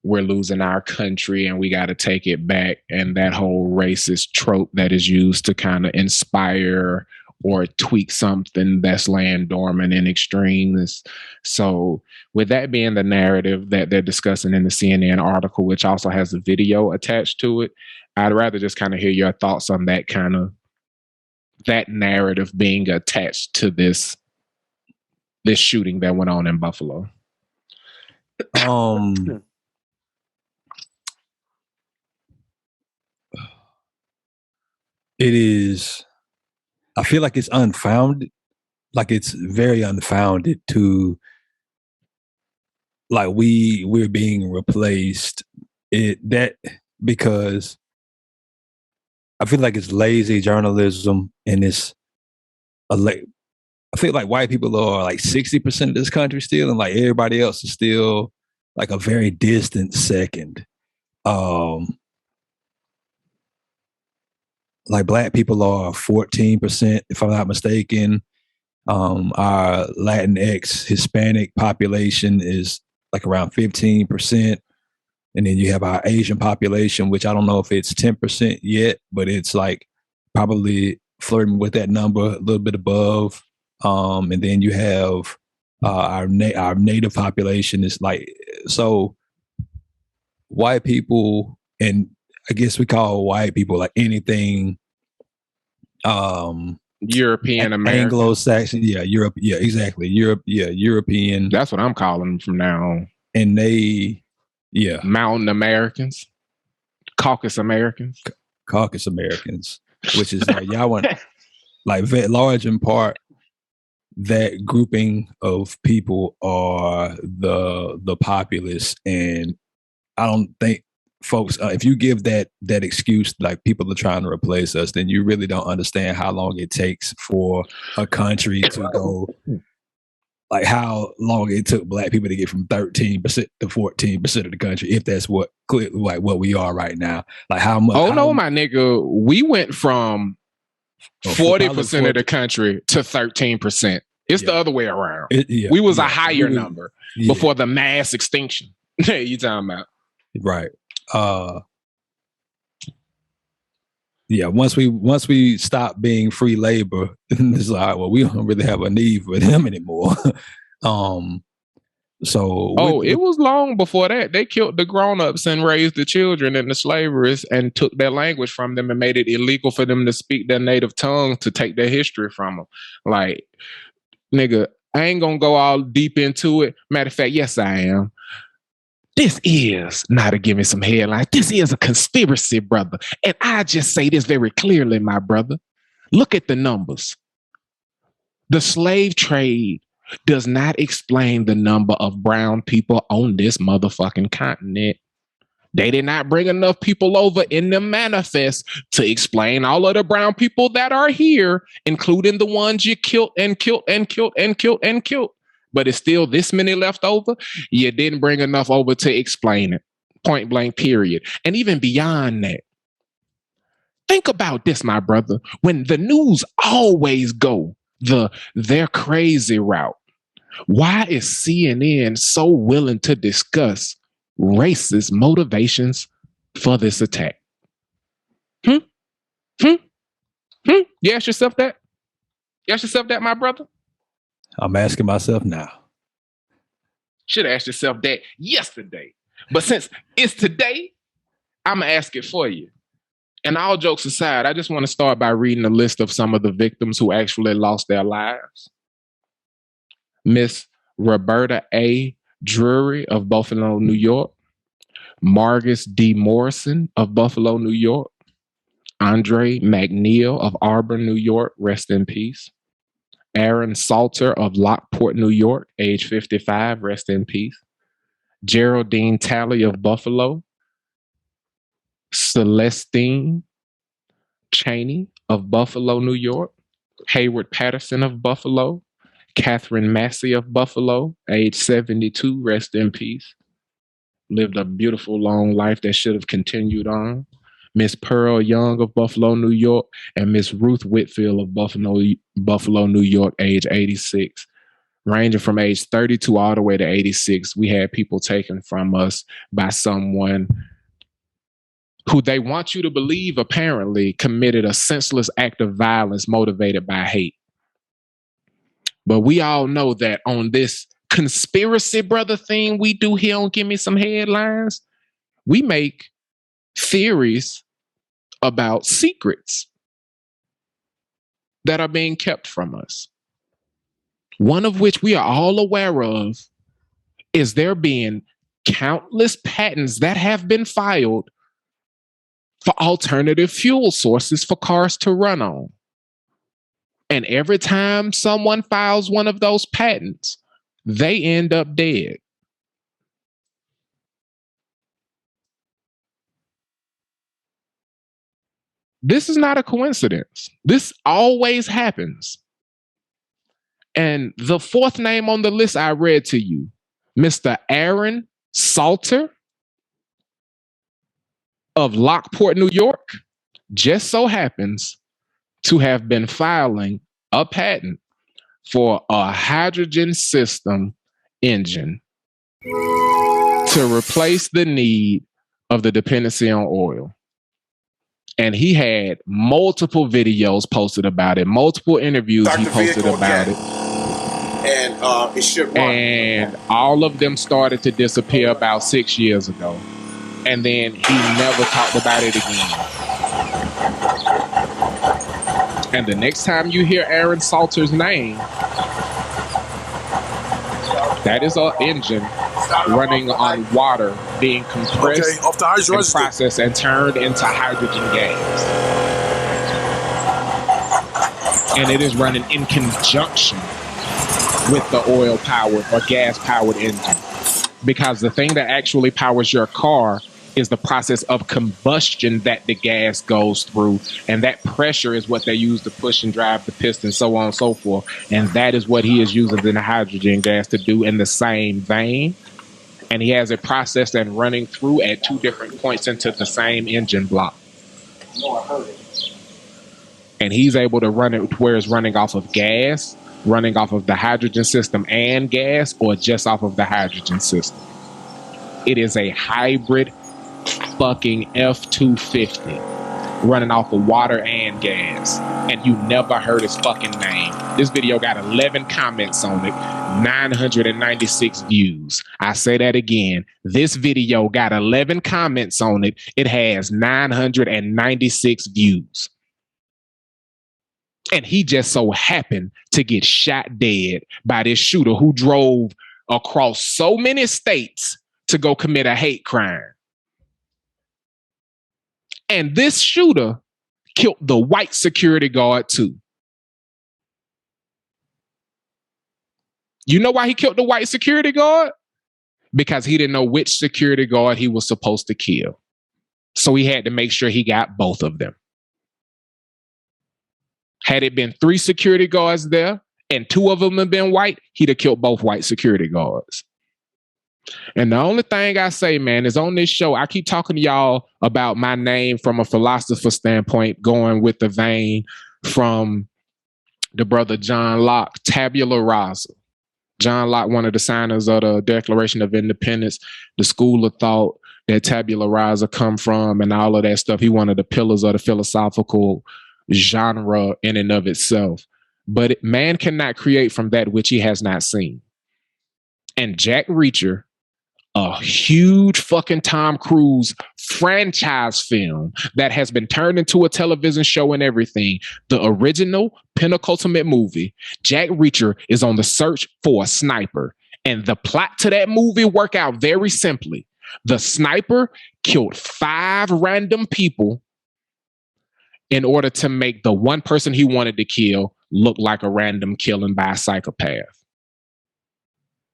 Speaker 4: we're losing our country and we got to take it back, and that whole racist trope that is used to kind of inspire or tweak something that's laying dormant in extremes. So with that being the narrative that they're discussing in the CNN article, which also has a video attached to it, I'd rather just kind of hear your thoughts on that narrative being attached to this shooting that went on in Buffalo.
Speaker 3: It is, I feel like it's unfounded. Like it's very unfounded to, like we're being replaced. Because I feel like it's lazy journalism, and I feel like white people are like 60% of this country still, and like everybody else is still like a very distant second. Like black people are 14%, if I'm not mistaken. Our Latinx Hispanic population is like around 15%. And then you have our Asian population, which I don't know if it's 10% yet, but it's like probably flirting with that number, a little bit above. And then you have our native population is like, so white people, and I guess we call white people like anything
Speaker 4: European American,
Speaker 3: Anglo-Saxon, Europe, exactly, European.
Speaker 4: That's what I'm calling them from now on.
Speaker 3: And they,
Speaker 4: Mountain Americans, Caucasus Americans,
Speaker 3: which is like y'all want like large in part that grouping of people are the populace, and I don't think folks, if you give that excuse like people are trying to replace us, then you really don't understand how long it takes for a country to go, like how long it took black people to get from 13% to 14% of the country, if that's what we are right now. Like how much?
Speaker 4: Oh no, my nigga, we went from 40% of the country to 13%. It's the other way around. We was a higher number before the mass extinction. You talking about?
Speaker 3: Right. Once we stop being free labor, it's like, well, we don't really have a need for them anymore.
Speaker 4: It was long before that. They killed the grown-ups and raised the children and the slavers and took their language from them and made it illegal for them to speak their native tongue, to take their history from them. Like, nigga, I ain't gonna go all deep into it. Matter of fact, yes, I am. This is not a Gimme Some Headlines. This is a conspiracy, brother. And I just say this very clearly, my brother. Look at the numbers. The slave trade does not explain the number of brown people on this motherfucking continent. They did not bring enough people over in the manifest to explain all of the brown people that are here, including the ones you killed and killed and killed and killed and killed. But it's still this many left over. You didn't bring enough over to explain it. Point blank, period. And even beyond that, think about this, my brother. When the news always go they're crazy route, why is CNN so willing to discuss racist motivations for this attack? You ask yourself that? You ask yourself that, my brother?
Speaker 3: I'm asking myself now.
Speaker 4: Should have asked yourself that yesterday. But since it's today, I'm going to ask it for you. And all jokes aside, I just want to start by reading a list of some of the victims who actually lost their lives. Miss Roberta A. Drury of Buffalo, New York. Margus D. Morrison of Buffalo, New York. Andre McNeil of Auburn, New York. Rest in peace. Aaron Salter of Lockport, New York, age 55, rest in peace. Geraldine Talley of Buffalo. Celestine Cheney of Buffalo, New York. Hayward Patterson of Buffalo. Catherine Massey of Buffalo, age 72, rest in peace. Lived a beautiful, long life that should have continued on. Miss Pearl Young of Buffalo, New York, and Miss Ruth Whitfield of Buffalo, New York, age 86. Ranging from age 32 all the way to 86, we had people taken from us by someone who they want you to believe apparently committed a senseless act of violence motivated by hate. But we all know that on this conspiracy brother thing we do here on Gimme Some Headlines, we make theories about secrets that are being kept from us. One of which we are all aware of is there being countless patents that have been filed for alternative fuel sources for cars to run on. And every time someone files one of those patents, they end up dead. This is not a coincidence. This always happens. And the fourth name on the list I read to you, Mr. Aaron Salter of Lockport, New York, just so happens to have been filing a patent for a hydrogen system engine to replace the need of the dependency on oil. And he had multiple videos posted about it, multiple interviews he posted about it.
Speaker 5: And it should run.
Speaker 4: And all of them started to disappear about 6 years ago. And then he never talked about it again. And the next time you hear Aaron Salter's name, that is an engine running on water being compressed and processed and turned into hydrogen gas. And it is running in conjunction with the oil-powered or gas-powered engine. Because the thing that actually powers your car is the process of combustion that the gas goes through. And that pressure is what they use to push and drive the piston, so on and so forth. And that is what he is using the hydrogen gas to do in the same vein. And he has it processed and running through at two different points into the same engine block. And he's able to run it where it's running off of gas, running off of the hydrogen system and gas, or just off of the hydrogen system. It is a hybrid fucking F-250 running off of water and gas. And you never heard his fucking name. This video got 11 comments on it, 996 views. I say that again. This video got 11 comments on it. It has 996 views. And he just so happened to get shot dead by this shooter who drove across so many states to go commit a hate crime. And this shooter killed the white security guard too. You know why he killed the white security guard? Because he didn't know which security guard he was supposed to kill. So he had to make sure he got both of them. Had it been 3 security guards there and 2 of them had been white, he'd have killed both white security guards. And the only thing I say, man, is on this show, I keep talking to y'all about my name from a philosopher standpoint, going with the vein from the brother John Locke, tabula rasa. John Locke, one of the signers of the Declaration of Independence, the school of thought that tabula rasa come from and all of that stuff. He one of the pillars of the philosophical genre in and of itself. But man cannot create from that which he has not seen. And Jack Reacher, a huge fucking Tom Cruise franchise film that has been turned into a television show and everything. The original Pentecostal movie, Jack Reacher is on the search for a sniper. And the plot to that movie work out very simply. The sniper killed 5 random people in order to make the one person he wanted to kill look like a random killing by a psychopath.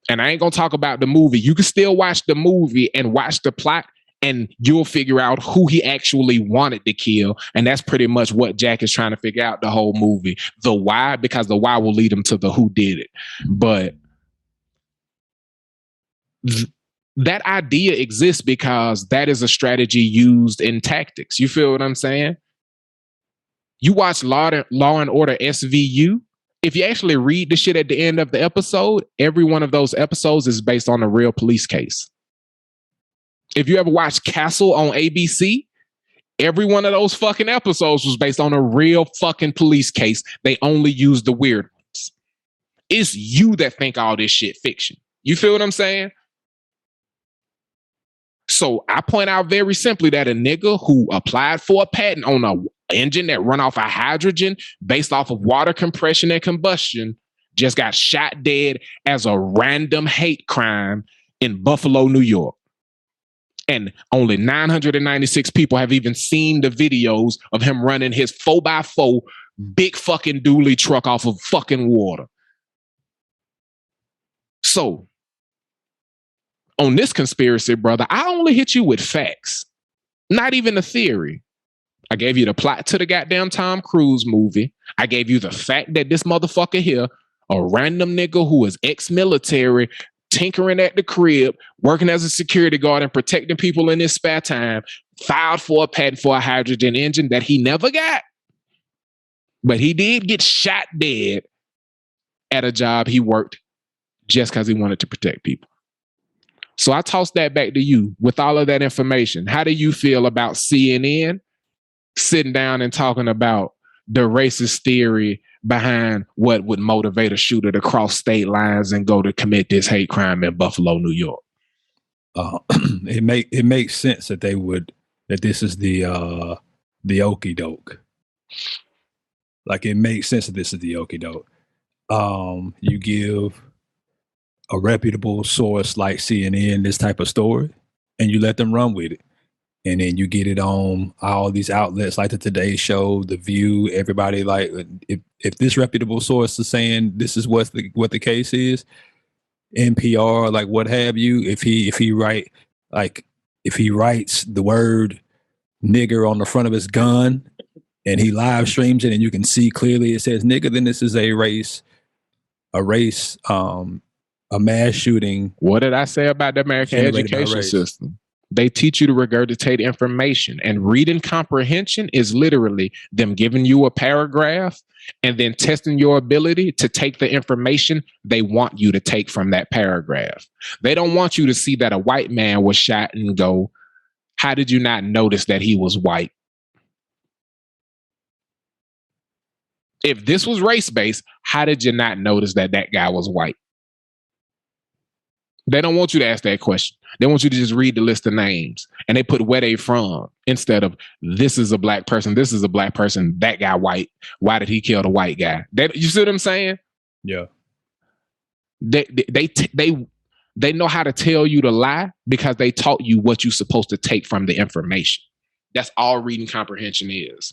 Speaker 4: And I ain't gonna talk about the movie. You can still watch the movie and watch the plot, and you'll figure out who he actually wanted to kill. And that's pretty much what Jack is trying to figure out the whole movie. The why, because the why will lead him to the who did it. But that idea exists because that is a strategy used in tactics. You feel what I'm saying? You watch Law and Order SVU. If you actually read the shit at the end of the episode, every one of those episodes is based on a real police case. If you ever watched Castle on ABC, every one of those fucking episodes was based on a real fucking police case. They only use the weird ones. It's you that think all this shit fiction. You feel what I'm saying? So I point out very simply that a nigga who applied for a patent on a engine that run off of hydrogen based off of water compression and combustion just got shot dead as a random hate crime in Buffalo, New York. And only 996 people have even seen the videos of him running his 4x4 big fucking dually truck off of fucking water. So on this conspiracy, brother, I only hit you with facts, not even a theory. I gave you the plot to the goddamn Tom Cruise movie. I gave you the fact that this motherfucker here, a random nigga who is ex-military, tinkering at the crib, working as a security guard and protecting people in his spare time, filed for a patent for a hydrogen engine that he never got. But he did get shot dead at a job he worked just because he wanted to protect people. So I toss that back to you with all of that information. How do you feel about CNN sitting down and talking about the racist theory behind what would motivate a shooter to cross state lines and go to commit this hate crime in Buffalo, New York?
Speaker 3: It makes sense that this is the okie doke. Like, it makes sense that this is the okie doke. You give a reputable source like CNN this type of story, and you let them run with it. And then you get it on all these outlets like the Today Show, The View, everybody. Like, if this reputable source is saying this is what the case is, NPR, like what have you, if he writes the word nigger on the front of his gun and he live streams it and you can see clearly it says nigger, then this is a mass shooting.
Speaker 4: What did I say about the American education system? They teach you to regurgitate information, and reading comprehension is literally them giving you a paragraph and then testing your ability to take the information they want you to take from that paragraph. They don't want you to see that a white man was shot and go, how did you not notice that he was white? If this was race-based, how did you not notice that that guy was white? They don't want you to ask that question. They want you to just read the list of names, and they put where they from instead of this is a black person, this is a black person, that guy white. Why did he kill the white guy? You see what I'm saying?
Speaker 3: Yeah.
Speaker 4: They know how to tell you to lie because they taught you what you're supposed to take from the information. That's all reading comprehension is.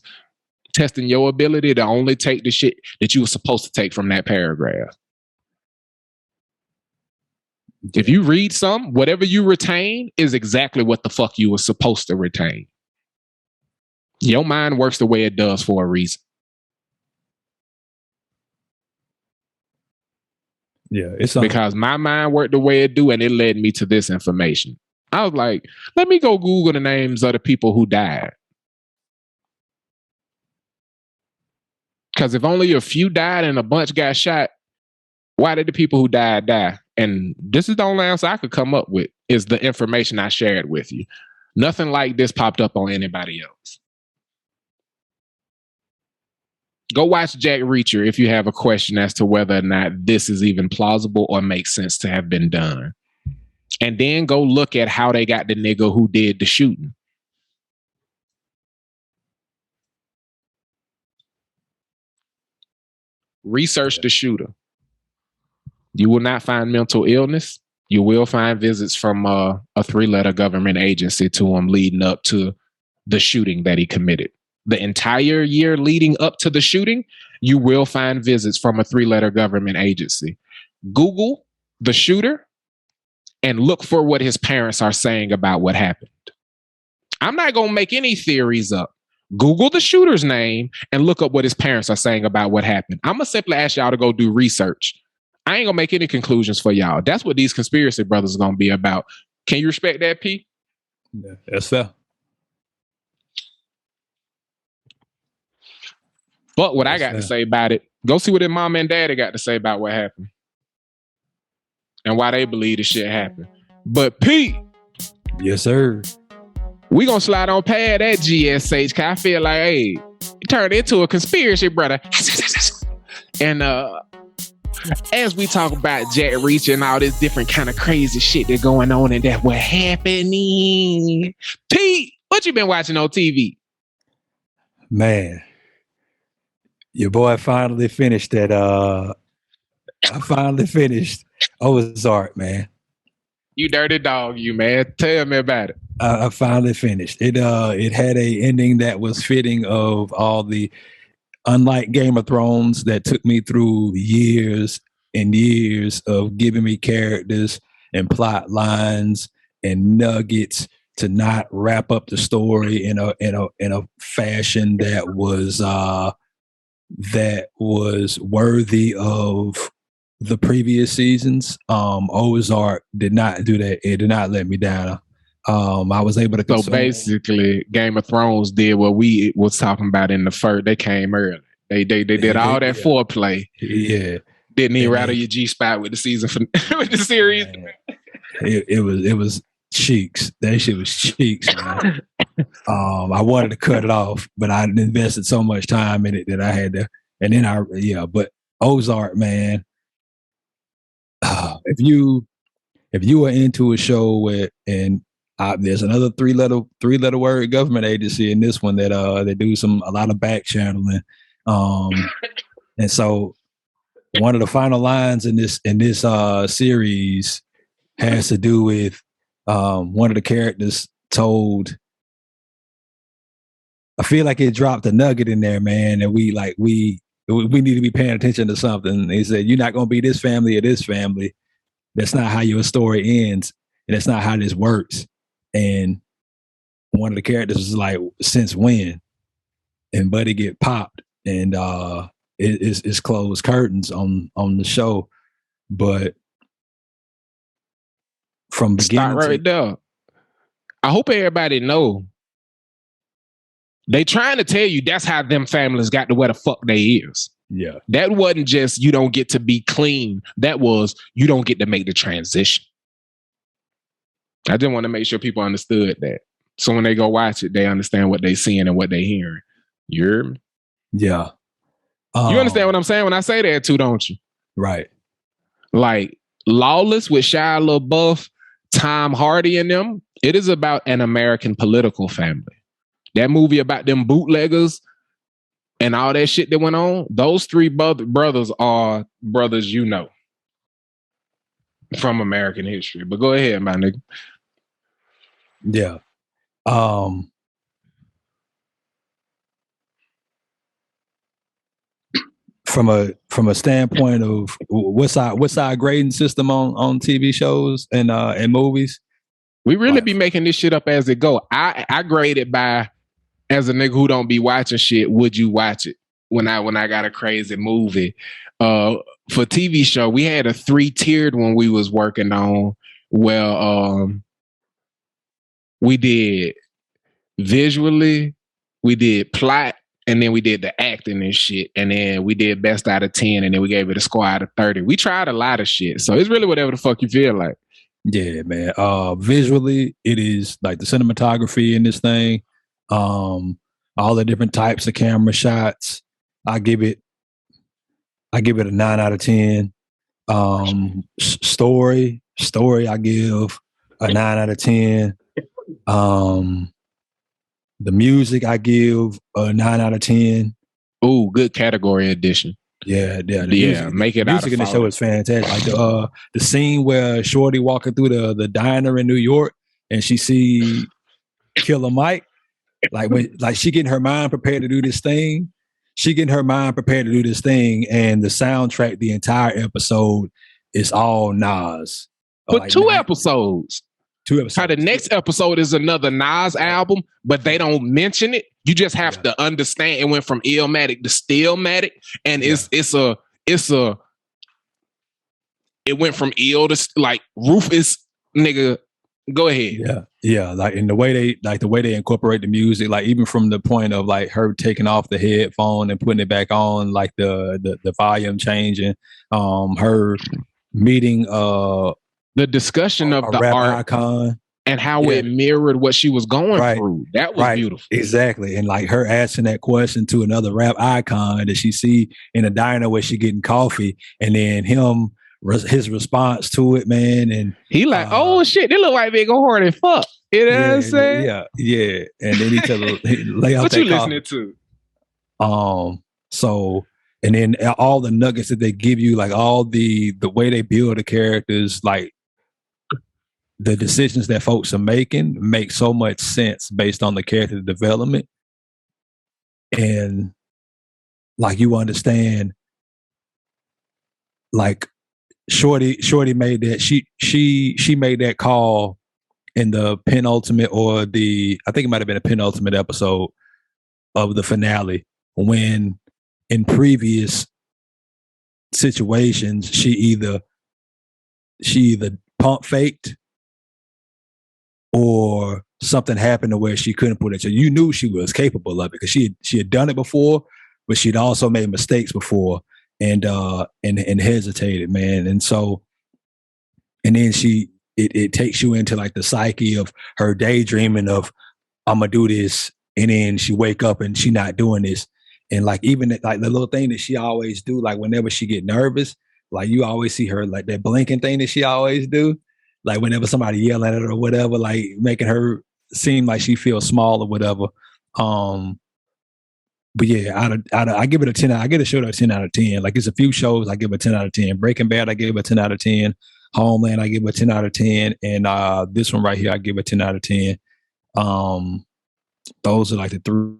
Speaker 4: Testing your ability to only take the shit that you were supposed to take from that paragraph. If you read some, whatever you retain is exactly what the fuck you were supposed to retain. Your mind works the way it does for a reason.
Speaker 3: Yeah, it's
Speaker 4: because my mind worked the way it do, and it led me to this information. I was like, let me go Google the names of the people who died. Because if only a few died and a bunch got shot, why did the people who died die? And this is the only answer I could come up with, is the information I shared with you. Nothing like this popped up on anybody else. Go watch Jack Reacher if you have a question as to whether or not this is even plausible or makes sense to have been done. And then go look at how they got the nigga who did the shooting. Research the shooter. You will not find mental illness. You will find visits from a 3-letter government agency to him leading up to the shooting that he committed. The entire year leading up to the shooting, you will find visits from a 3-letter government agency. Google the shooter and look for what his parents are saying about what happened. I'm not going to make any theories up. Google the shooter's name and look up what his parents are saying about what happened. I'm going to simply ask y'all to go do research. I ain't going to make any conclusions for y'all. That's what these conspiracy brothers are going to be about. Can you respect that, P?
Speaker 3: Yeah, that's fair.
Speaker 4: But what I got to say about it, go see what their mom and daddy got to say about what happened and why they believe the shit happened. But Pete.
Speaker 3: Yes, sir.
Speaker 4: We gonna slide on past that GSH, cause I feel like, hey, it turned into a conspiracy, brother. And as we talk about Jack Reacher and all this different kind of crazy shit that's going on and that what happening. Pete, what you been watching on TV?
Speaker 3: Man, your boy finally finished that. I finally finished Ozark, man.
Speaker 4: You dirty dog, you man. Tell me about it.
Speaker 3: I finally finished it. It had a ending that was fitting of all the, unlike Game of Thrones, that took me through years and years of giving me characters and plot lines and nuggets to not wrap up the story in a fashion that was worthy of the previous seasons. Ozark did not do that. It did not let me down. I was able to consume.
Speaker 4: So basically, Game of Thrones did what we was talking about in the first. They came early. They did all that foreplay.
Speaker 3: Yeah,
Speaker 4: didn't even rattle your G spot with the season with the series.
Speaker 3: It was cheeks. That shit was cheeks, man. I wanted to cut it off, but I invested so much time in it that I had to. And then but Ozark, man. If you are into a show where there's another three letter word government agency in this one that they do a lot of back channeling, and so one of the final lines in this series has to do with one of the characters told. I feel like it dropped a nugget in there, man, and we need to be paying attention to something. He said, "You're not going to be this family or this family. That's not how your story ends, and that's not how this works." And one of the characters was like, "Since when?" And Buddy get popped, and it's closed curtains on the show. But from beginning,
Speaker 4: stop right there. I hope everybody know. They trying to tell you that's how them families got to where the fuck they is.
Speaker 3: Yeah.
Speaker 4: That wasn't just you don't get to be clean. That was you don't get to make the transition. I just want to make sure people understood that. So when they go watch it, they understand what they seeing and what they hearing. You hear me?
Speaker 3: Yeah.
Speaker 4: You understand what I'm saying when I say that too, don't you?
Speaker 3: Right.
Speaker 4: Like Lawless with Shia LaBeouf, Tom Hardy and them, it is about an American political family. That movie about them bootleggers and all that shit that went on, those three brothers are brothers you know from American history. But go ahead, my nigga.
Speaker 3: Yeah. From a standpoint of what's our grading system on TV shows and movies,
Speaker 4: we really be making this shit up as it go. I grade it by, as a nigga who don't be watching shit, would you watch it? When I got a crazy movie. For TV show, we had a 3-tiered one we was working on where we did visually, we did plot, and then we did the acting and shit. And then we did best out of 10, and then we gave it a score out of 30. We tried a lot of shit. So it's really whatever the fuck you feel like.
Speaker 3: Yeah, man. Visually, it is like the cinematography in this thing. All the different types of camera shots. I give it a 9 out of 10. Story, I give a 9 out of 10. The music, I give a 9 out of 10.
Speaker 4: Ooh, good category addition.
Speaker 3: Yeah.
Speaker 4: Make it out of
Speaker 3: music in the show is fantastic. Like the scene where Shorty walking through the diner in New York and she see Killer Mike. Like she getting her mind prepared to do this thing. And the soundtrack, the entire episode is all Nas.
Speaker 4: But
Speaker 3: like
Speaker 4: 2 episodes.
Speaker 3: 2 episodes.
Speaker 4: How the next episode is another Nas album, but they don't mention it. You just have to understand it went from Illmatic to Stillmatic, and it went from ill to like Rufus, nigga. Go ahead.
Speaker 3: Yeah. Like in the way they incorporate the music, like even from the point of like her taking off the headphone and putting it back on, like the volume changing, her meeting
Speaker 4: the discussion of the
Speaker 3: rap
Speaker 4: art
Speaker 3: icon
Speaker 4: and how it mirrored what she was going through. That was beautiful.
Speaker 3: Exactly. And like her asking that question to another rap icon that she see in a diner where she getting coffee, and then his response to it, man. And
Speaker 4: he like, oh shit, they look like they go hard and fuck. You know what I'm saying?
Speaker 3: Yeah. And then he tell her, lay out
Speaker 4: what
Speaker 3: that
Speaker 4: you
Speaker 3: coffee.
Speaker 4: listening to?
Speaker 3: So, and then all the nuggets that they give you, like all the way they build the characters, like the decisions that folks are making make so much sense based on the character development. And like you understand, like Shorty made that she made that call in the penultimate, or I think it might have been a penultimate episode of the finale, when in previous situations she either pump faked or something happened to where she couldn't put it. So you knew she was capable of it because she had done it before, but she'd also made mistakes before and hesitated, man. And so, and then it takes you into like the psyche of her daydreaming of, I'm gonna do this, and then she wake up and she not doing this. And like even like the little thing that she always do, like whenever she get nervous, like you always see her like that blinking thing that she always do. Like whenever somebody yell at her or whatever, like making her seem like she feels small or whatever. But yeah, I give it a 10. I give the show a 10 out of 10. Like it's a few shows I give a 10 out of 10. Breaking Bad, I give a 10 out of 10. Homeland, I give a 10 out of 10. And this one right here, I give a 10 out of 10. Those are like the 3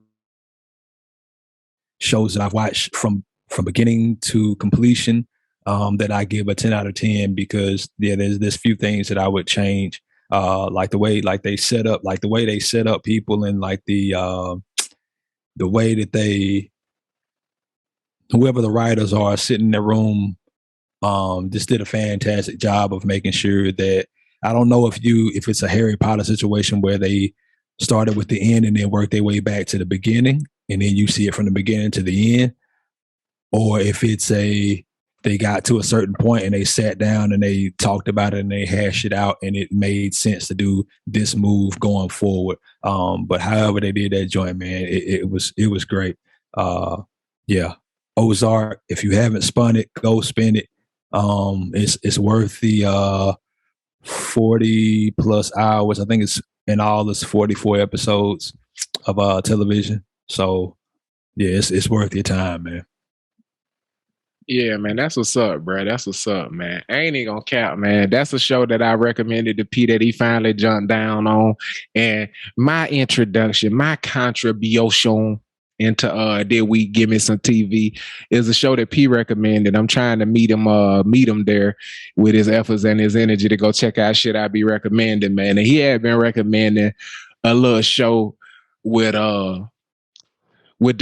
Speaker 3: shows that I've watched from beginning to completion, that I give a 10 out of 10 because there's few things that I would change. Like the way they set up people, and like the way that whoever the writers are sitting in the room, just did a fantastic job of making sure that I don't know if it's a Harry Potter situation where they started with the end and then worked their way back to the beginning, and then you see it from the beginning to the end, or if it's they got to a certain point and they sat down and they talked about it and they hashed it out and it made sense to do this move going forward. But however they did that joint, man, it was great. Yeah. Ozark, if you haven't spun it, go spin it. It's worth the 40 plus hours. I think it's in all it's 44 episodes of television. So yeah, it's worth your time, man.
Speaker 4: Yeah, man, that's what's up, bro. That's what's up, man. I ain't even gonna cap, man. That's a show that I recommended to P that he finally jumped down on. And my introduction, my contribution into that week, Gimme Some TV, is a show that P recommended. I'm trying to meet him there with his efforts and his energy to go check out shit I be recommending, man. And he had been recommending a little show with the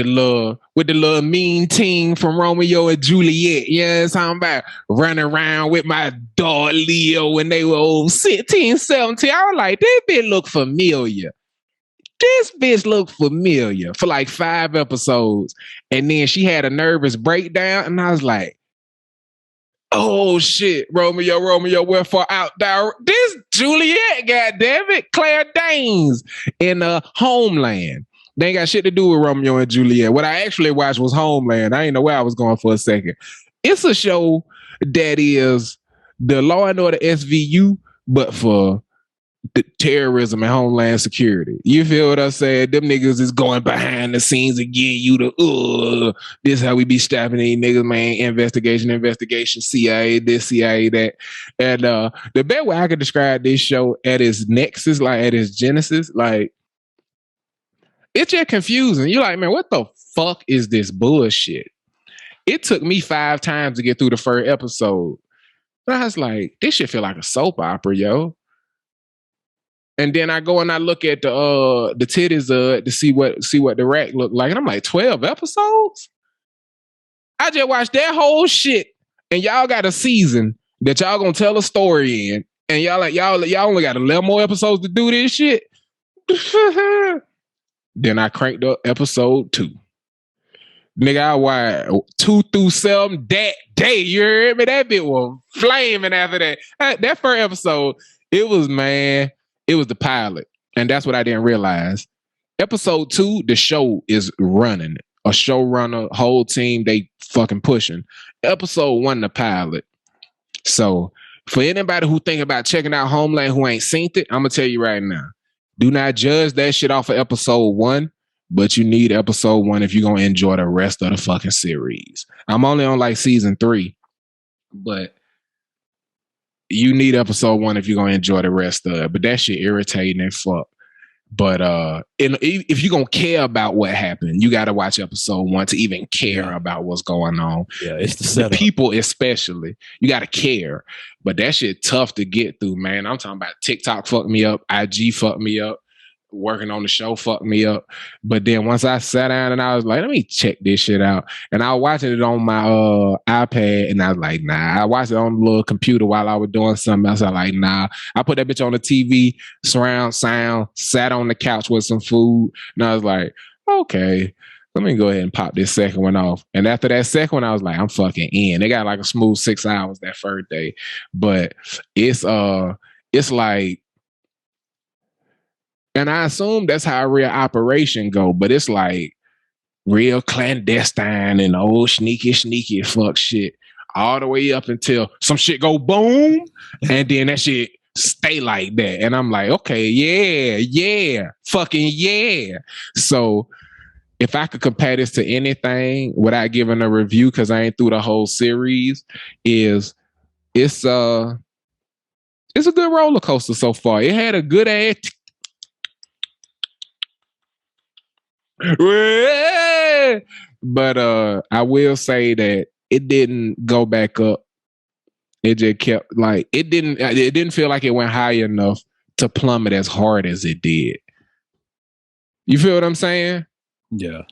Speaker 4: little mean team from Romeo and Juliet. You know what I'm talking about? Running around with my dog Leo when they were 16, 17. I was like, this bitch look familiar. This bitch looked familiar for like 5 episodes. And then she had a nervous breakdown. And I was like, oh shit, Romeo, wherefore out thou? This Juliet, goddammit, Claire Danes in Homeland. They ain't got shit to do with Romeo and Juliet. What I actually watched was Homeland. I ain't know where I was going for a second. It's a show that is the Law and Order SVU, but for the terrorism and homeland security. You feel what I said? Them niggas is going behind the scenes and getting you to, this how we be stabbing these niggas, man. Investigation, CIA, this, CIA, that. And the best way I could describe this show at its nexus, like at its genesis, like, it's just confusing. You're like, man, what the fuck is this bullshit? It took me 5 times to get through the first episode. But I was like, this shit feel like a soap opera, yo. And then I go and I look at the titties to see what the rack look like. And I'm like, 12 episodes? I just watched that whole shit. And y'all got a season that y'all gonna tell a story in. And y'all only got 11 more episodes to do this shit. Then I cranked up episode 2. Nigga, I watched 2 through 7 that day. You heard me? That bit was flaming after that. That first episode, it was the pilot. And that's what I didn't realize. Episode 2, the show is running. A showrunner, whole team, they fucking pushing. Episode 1, the pilot. So for anybody who think about checking out Homeland who ain't seen it, I'm going to tell you right now. Do not judge that shit off of episode 1, but you need episode 1 if you're going to enjoy the rest of the fucking series. I'm only on like season 3, but you need episode 1 if you're going to enjoy the rest of it. But that shit irritating and fuck. But if you're going to care about what happened, you got to watch episode 1 to even care about what's going on.
Speaker 3: Yeah, it's the setup.
Speaker 4: The people especially. You got to care. But that shit tough to get through, man. I'm talking about TikTok fucked me up. IG fucked me up. Working on the show fucked me up. But then once I sat down and I was like, let me check this shit out. And I was watching it on my iPad and I was like, nah. I watched it on the little computer while I was doing something else. I was like, nah. I put that bitch on the TV, surround sound, sat on the couch with some food. And I was like, okay, let me go ahead and pop this second one off. And after that second one, I was like, I'm fucking in. They got like a smooth 6 hours that first day. But it's like, and I assume that's how a real operation go, but it's like real clandestine and old sneaky fuck shit all the way up until some shit go boom, and then that shit stay like that. And I'm like, okay, yeah, fucking yeah. So if I could compare this to anything without giving a review, because I ain't through the whole series, it's a good roller coaster so far. It had a good ass but I will say that it didn't go back up. It just kept like it didn't feel like it went high enough to plummet as hard as it did. You feel what I'm saying?
Speaker 3: Yeah.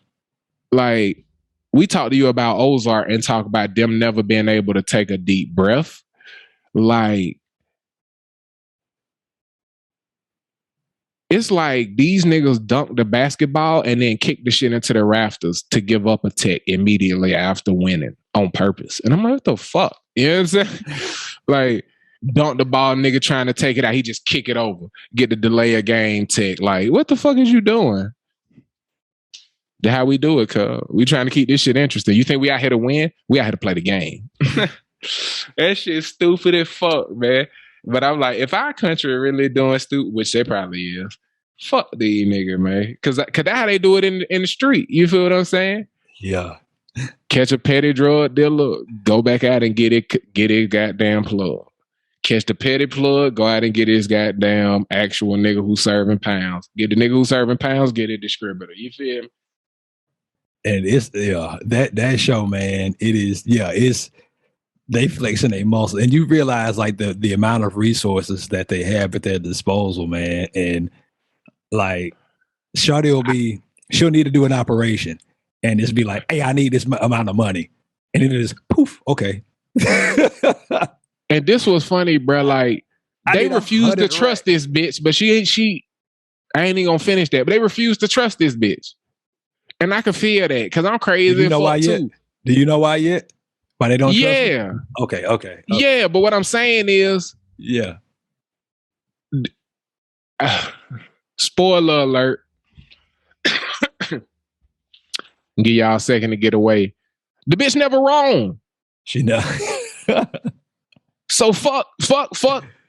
Speaker 4: Like we talked to you about Ozark and talk about them never being able to take a deep breath. Like It's like these niggas dunk the basketball and then kick the shit into the rafters to give up a tech immediately after winning on purpose. And I'm like, what the fuck? You know what I'm saying? Like, dunk the ball, nigga trying to take it out. He just kick it over, get the delay of game tech. Like, what the fuck is you doing? That's how we do it, cuz. We trying to keep this shit interesting. You think we out here to win? We out here to play the game. That shit's stupid as fuck, man. But I'm like, if our country really doing stupid, which they probably is, fuck these niggas, man. Cause that's how they do it in the street. You feel what I'm saying?
Speaker 3: Yeah.
Speaker 4: Catch a petty drug dealer, go back out and get it goddamn plug. Catch the petty plug, go out and get his goddamn actual nigga who's serving pounds. Get the nigga who's serving pounds, get a distributor. You feel me?
Speaker 3: And it's that show, man, it's they flexing their muscle, and you realize like the amount of resources that they have at their disposal, man. And like she'll need to do an operation and just be like, hey, I need this amount of money. And it is poof, okay.
Speaker 4: And this was funny, bro. Like they refused to trust this bitch, but I ain't even gonna finish that, but they refused to trust this bitch. And I can feel that because I'm crazy.
Speaker 3: Do you know why yet? Do you know why yet? Why they don't trust her? Okay.
Speaker 4: Yeah, but what I'm saying is,
Speaker 3: yeah.
Speaker 4: Spoiler alert. Give y'all a second to get away. The bitch never wrong.
Speaker 3: She know.
Speaker 4: So fuck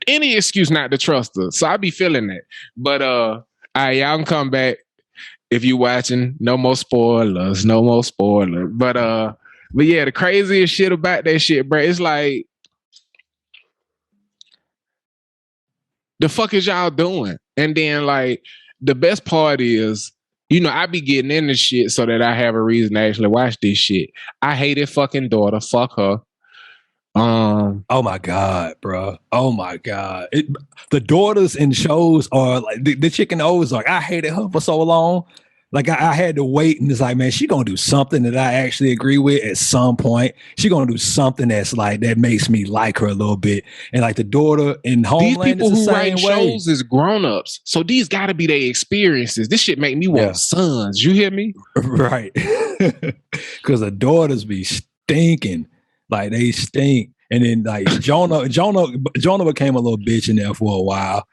Speaker 4: any excuse not to trust her. So I be feeling that. But all right, y'all can come back if you watching. No more spoilers. But yeah, the craziest shit about that shit, bro, it's like, the fuck is y'all doing? And then like the best part is, you know, I be getting into shit so that I have a reason to actually watch this shit. I hate it fucking daughter. Fuck her.
Speaker 3: Oh my God, bro. Oh my God. The daughters in shows are like the chicken Ozark. I hated her for so long. Like I had to wait, and it's like, man, she gonna do something that I actually agree with at some point. She gonna do something that's like that makes me like her a little bit. And like the daughter in Homeland,
Speaker 4: these people
Speaker 3: is the
Speaker 4: who
Speaker 3: same
Speaker 4: write
Speaker 3: way.
Speaker 4: shows is grown-ups, so these gotta be their experiences. This shit make me want sons. You hear me?
Speaker 3: Right? Because the daughters be stinking, like they stink. And then like Jonah became a little bitch in there for a while.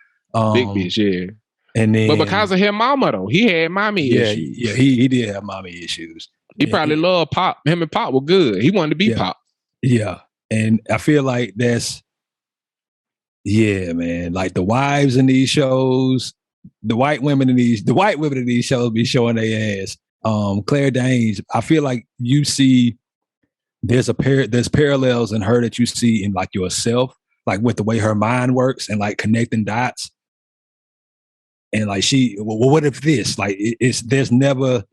Speaker 4: Big bitch, yeah.
Speaker 3: And then,
Speaker 4: but because of his mama though, he had mommy issues.
Speaker 3: Yeah, he did have mommy issues.
Speaker 4: He probably loved Pop. Him and Pop were good. He wanted to be Pop.
Speaker 3: Yeah, and I feel like that's man. Like the wives in these shows, the white women in these shows be showing their ass. Claire Danes, I feel like you see there's parallels in her that you see in like yourself, like with the way her mind works and like connecting dots. And like well, what if this? Like there's never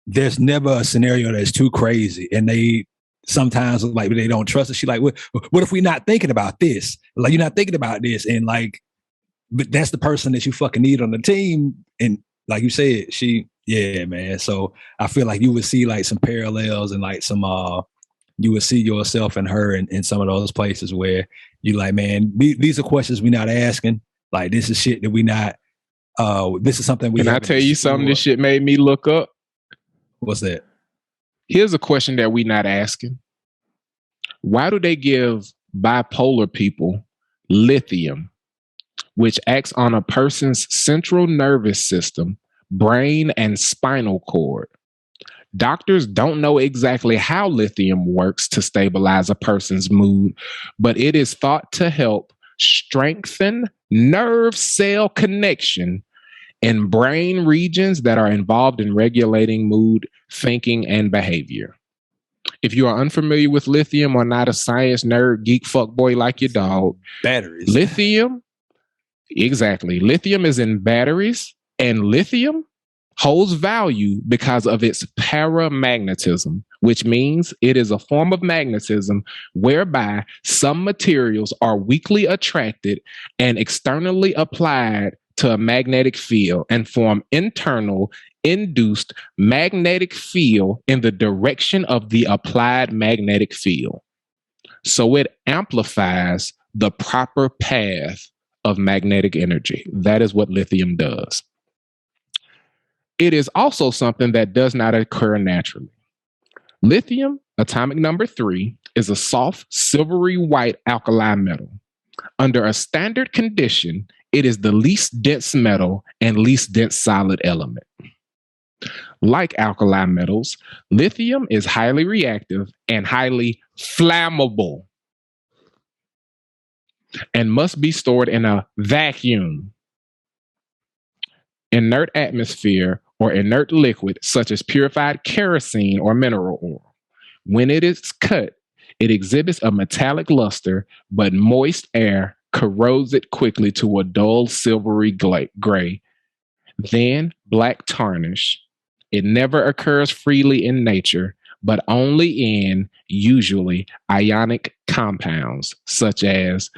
Speaker 3: a scenario that's too crazy, and they sometimes like they don't trust it. She like, what if we not thinking about this? Like you're not thinking about this, and like, but that's the person that you fucking need on the team. And like you said, man. So I feel like you would see like some parallels and like some you would see yourself and her in some of those places where you like, man, these are questions we're not asking. Like this is shit that we not. This is something we.
Speaker 4: Can I tell you something? This shit made me look up.
Speaker 3: What's that?
Speaker 4: Here's a question that we not asking. Why do they give bipolar people lithium, which acts on a person's central nervous system, brain, and spinal cord? Doctors don't know exactly how lithium works to stabilize a person's mood, but it is thought to help strengthen nerve cell connection in brain regions that are involved in regulating mood, thinking, and behavior. If you are unfamiliar with lithium or not a science nerd, geek fuckboy like your dog,
Speaker 3: batteries.
Speaker 4: Lithium is in batteries, and lithium holds value because of its paramagnetism, which means it is a form of magnetism whereby some materials are weakly attracted and externally applied to a magnetic field and form internal induced magnetic field in the direction of the applied magnetic field. So it amplifies the proper path of magnetic energy. That is what lithium does. It is also something that does not occur naturally. Lithium, atomic number 3, is a soft, silvery white alkali metal. Under a standard condition, it is the least dense metal and least dense solid element. Like alkali metals, lithium is highly reactive and highly flammable and must be stored in a vacuum, inert atmosphere, or inert liquid such as purified kerosene or mineral oil. When it is cut, it exhibits a metallic luster, but moist air corrodes it quickly to a dull silvery gray, then black tarnish. It never occurs freely in nature, but only in, usually, ionic compounds, such as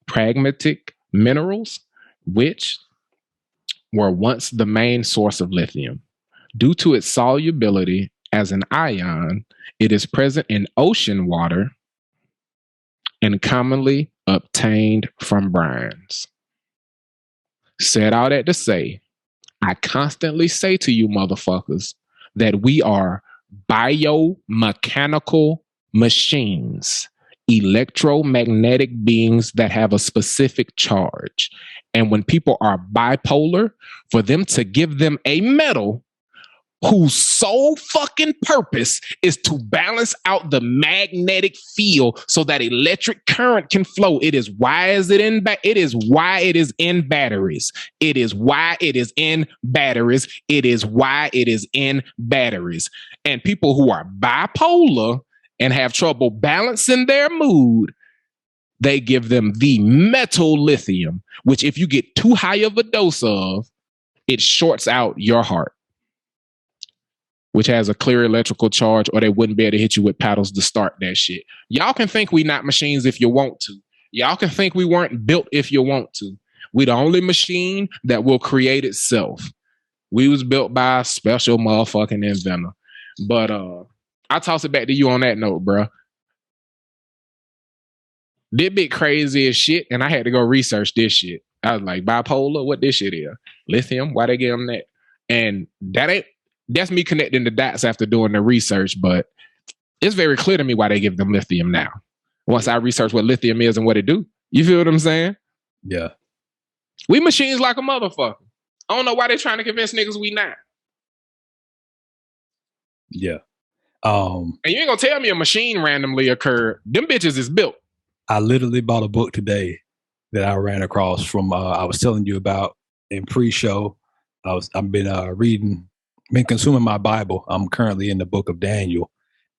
Speaker 4: pragmatic minerals, which were once the main source of lithium. Due to its solubility as an ion, it is present in ocean water and commonly obtained from brines. Said all that to say, I constantly say to you motherfuckers that we are biomechanical machines, electromagnetic beings that have a specific charge. And when people are bipolar, for them to give them a metal whose sole fucking purpose is to balance out the magnetic field so that electric current can flow. It is why it is why it is in batteries. It is why it is in batteries. It is why it is in batteries. And people who are bipolar and have trouble balancing their mood, they give them the metal lithium, which if you get too high of a dose of, it shorts out your heart, which has a clear electrical charge, or they wouldn't be able to hit you with paddles to start that shit. Y'all can think we not machines if you want to. Y'all can think we weren't built if you want to. We the only machine that will create itself. We was built by a special motherfucking inventor. But I'll toss it back to you on that note, bro. This bit crazy as shit, and I had to go research this shit. I was like, bipolar, what this shit is? Lithium, why they give them that? And that's me connecting the dots after doing the research, but it's very clear to me why they give them lithium now. Once I research what lithium is and what it do. You feel what I'm saying?
Speaker 3: Yeah.
Speaker 4: We machines like a motherfucker. I don't know why they trying to convince niggas we not.
Speaker 3: Yeah.
Speaker 4: And you ain't gonna tell me a machine randomly occurred. Them bitches is built.
Speaker 3: I literally bought a book today that I ran across from I was telling you about in pre-show. I've been consuming my Bible. I'm currently in the book of Daniel,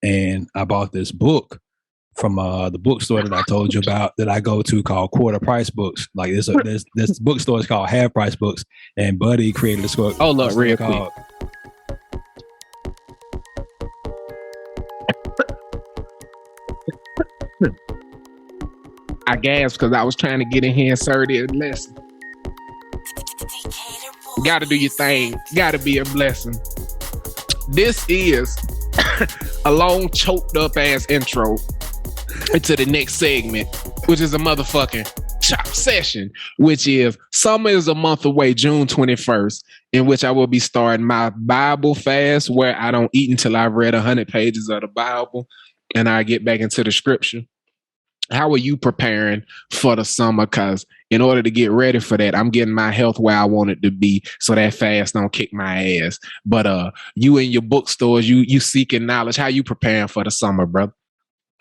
Speaker 3: and I bought this book from the bookstore that I told you about that I go to called Quarter Price Books. Like this bookstore is called Half Price Books, and Buddy created a store.
Speaker 4: Oh, look, real quick. I gasped because I was trying to get in here and serve this lesson. Gotta do your thing. Gotta be a blessing. This is a long, choked up ass intro into the next segment, which is a motherfucking chop session, which is summer is a month away, June 21st, in which I will be starting my Bible fast where I don't eat until I've read 100 pages of the Bible and I get back into the scripture. How are you preparing for the summer? Because in order to get ready for that, I'm getting my health where I want it to be so that fast don't kick my ass. But you in your bookstores, you seeking knowledge. How you preparing for the summer, bro?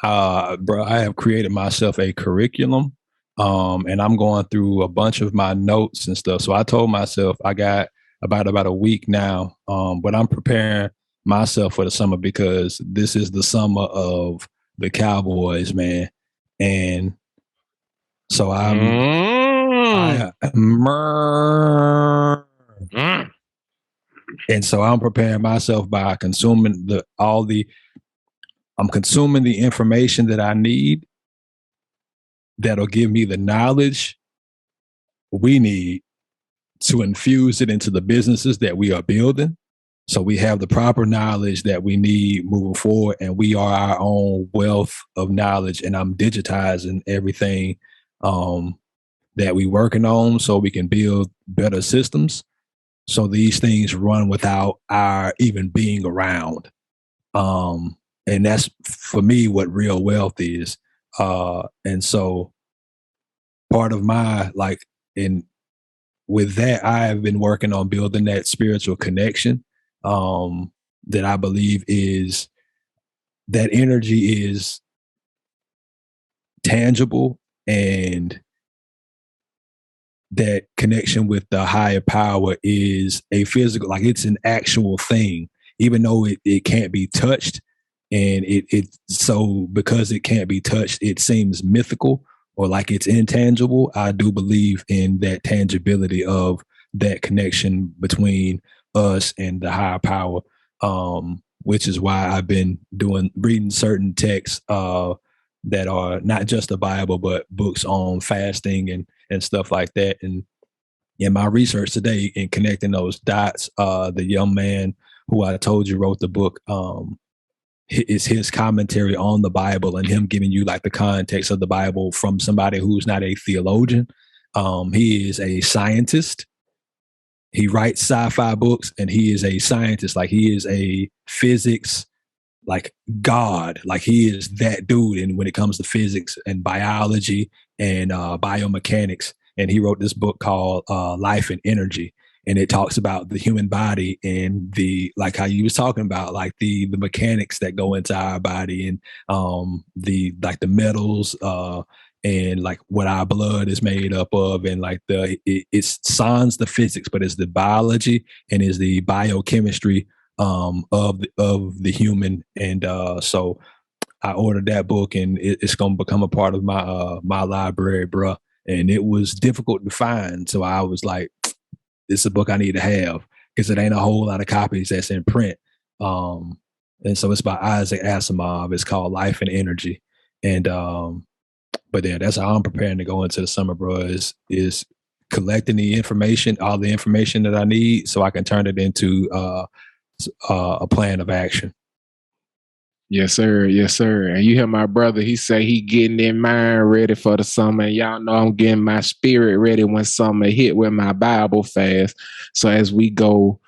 Speaker 3: Bro, I have created myself a curriculum, and I'm going through a bunch of my notes and stuff. So I told myself I got about a week now, but I'm preparing myself for the summer because this is the summer of the Cowboys, man. And so and so I'm preparing myself by consuming I'm consuming the information that I need that'll give me the knowledge we need to infuse it into the businesses that we are building. So we have the proper knowledge that we need moving forward, and we are our own wealth of knowledge. And I'm digitizing everything that we working on so we can build better systems. So these things run without our even being around. And that's for me what real wealth is. And so part of my with that, I have been working on building that spiritual connection that I believe is that energy is tangible, and that connection with the higher power is a physical, like it's an actual thing, even though it can't be touched. And so because it can't be touched, it seems mythical or like it's intangible. I do believe in that tangibility of that connection between us and the higher power, which is why I've been reading certain texts that are not just the Bible, but books on fasting and stuff like that. And in my research today, in connecting those dots, the young man who I told you wrote the book, is his commentary on the Bible and him giving you like the context of the Bible from somebody who's not a theologian. He is a scientist. He writes sci-fi books, and he is a scientist. Like, he is a physics, like God, like he is that dude. And when it comes to physics and biology and biomechanics, and he wrote this book called Life and Energy. And it talks about the human body and the, like how you was talking about, like the mechanics that go into our body, and the metals and like what our blood is made up of, and like it's sans the physics, but it's the biology and is the biochemistry of the human. And so I ordered that book, and it's gonna become a part of my library, bruh. And it was difficult to find, so I was like, this is a book I need to have, because it ain't a whole lot of copies that's in print. And so it's by Isaac Asimov. It's called Life and Energy. And but yeah, that's how I'm preparing to go into the summer, bro, is collecting the information, all the information that I need, so I can turn it into a plan of action.
Speaker 4: Yes, sir. Yes, sir. And you hear my brother, he say he getting their mind ready for the summer. And y'all know I'm getting my spirit ready when summer hit with my Bible fast. So as we go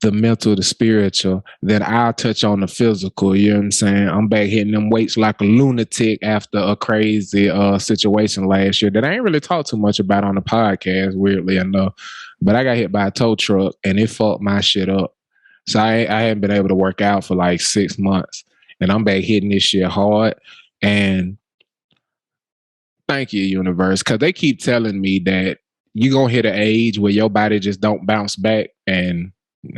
Speaker 4: the mental, the spiritual, then I'll touch on the physical. You know what I'm saying? I'm back hitting them weights like a lunatic after a crazy situation last year that I ain't really talked too much about on the podcast, weirdly enough. But I got hit by a tow truck and it fucked my shit up. So I haven't been able to work out for like 6 months, and I'm back hitting this shit hard. And thank you, universe, because they keep telling me that you're going to hit an age where your body just don't bounce back. And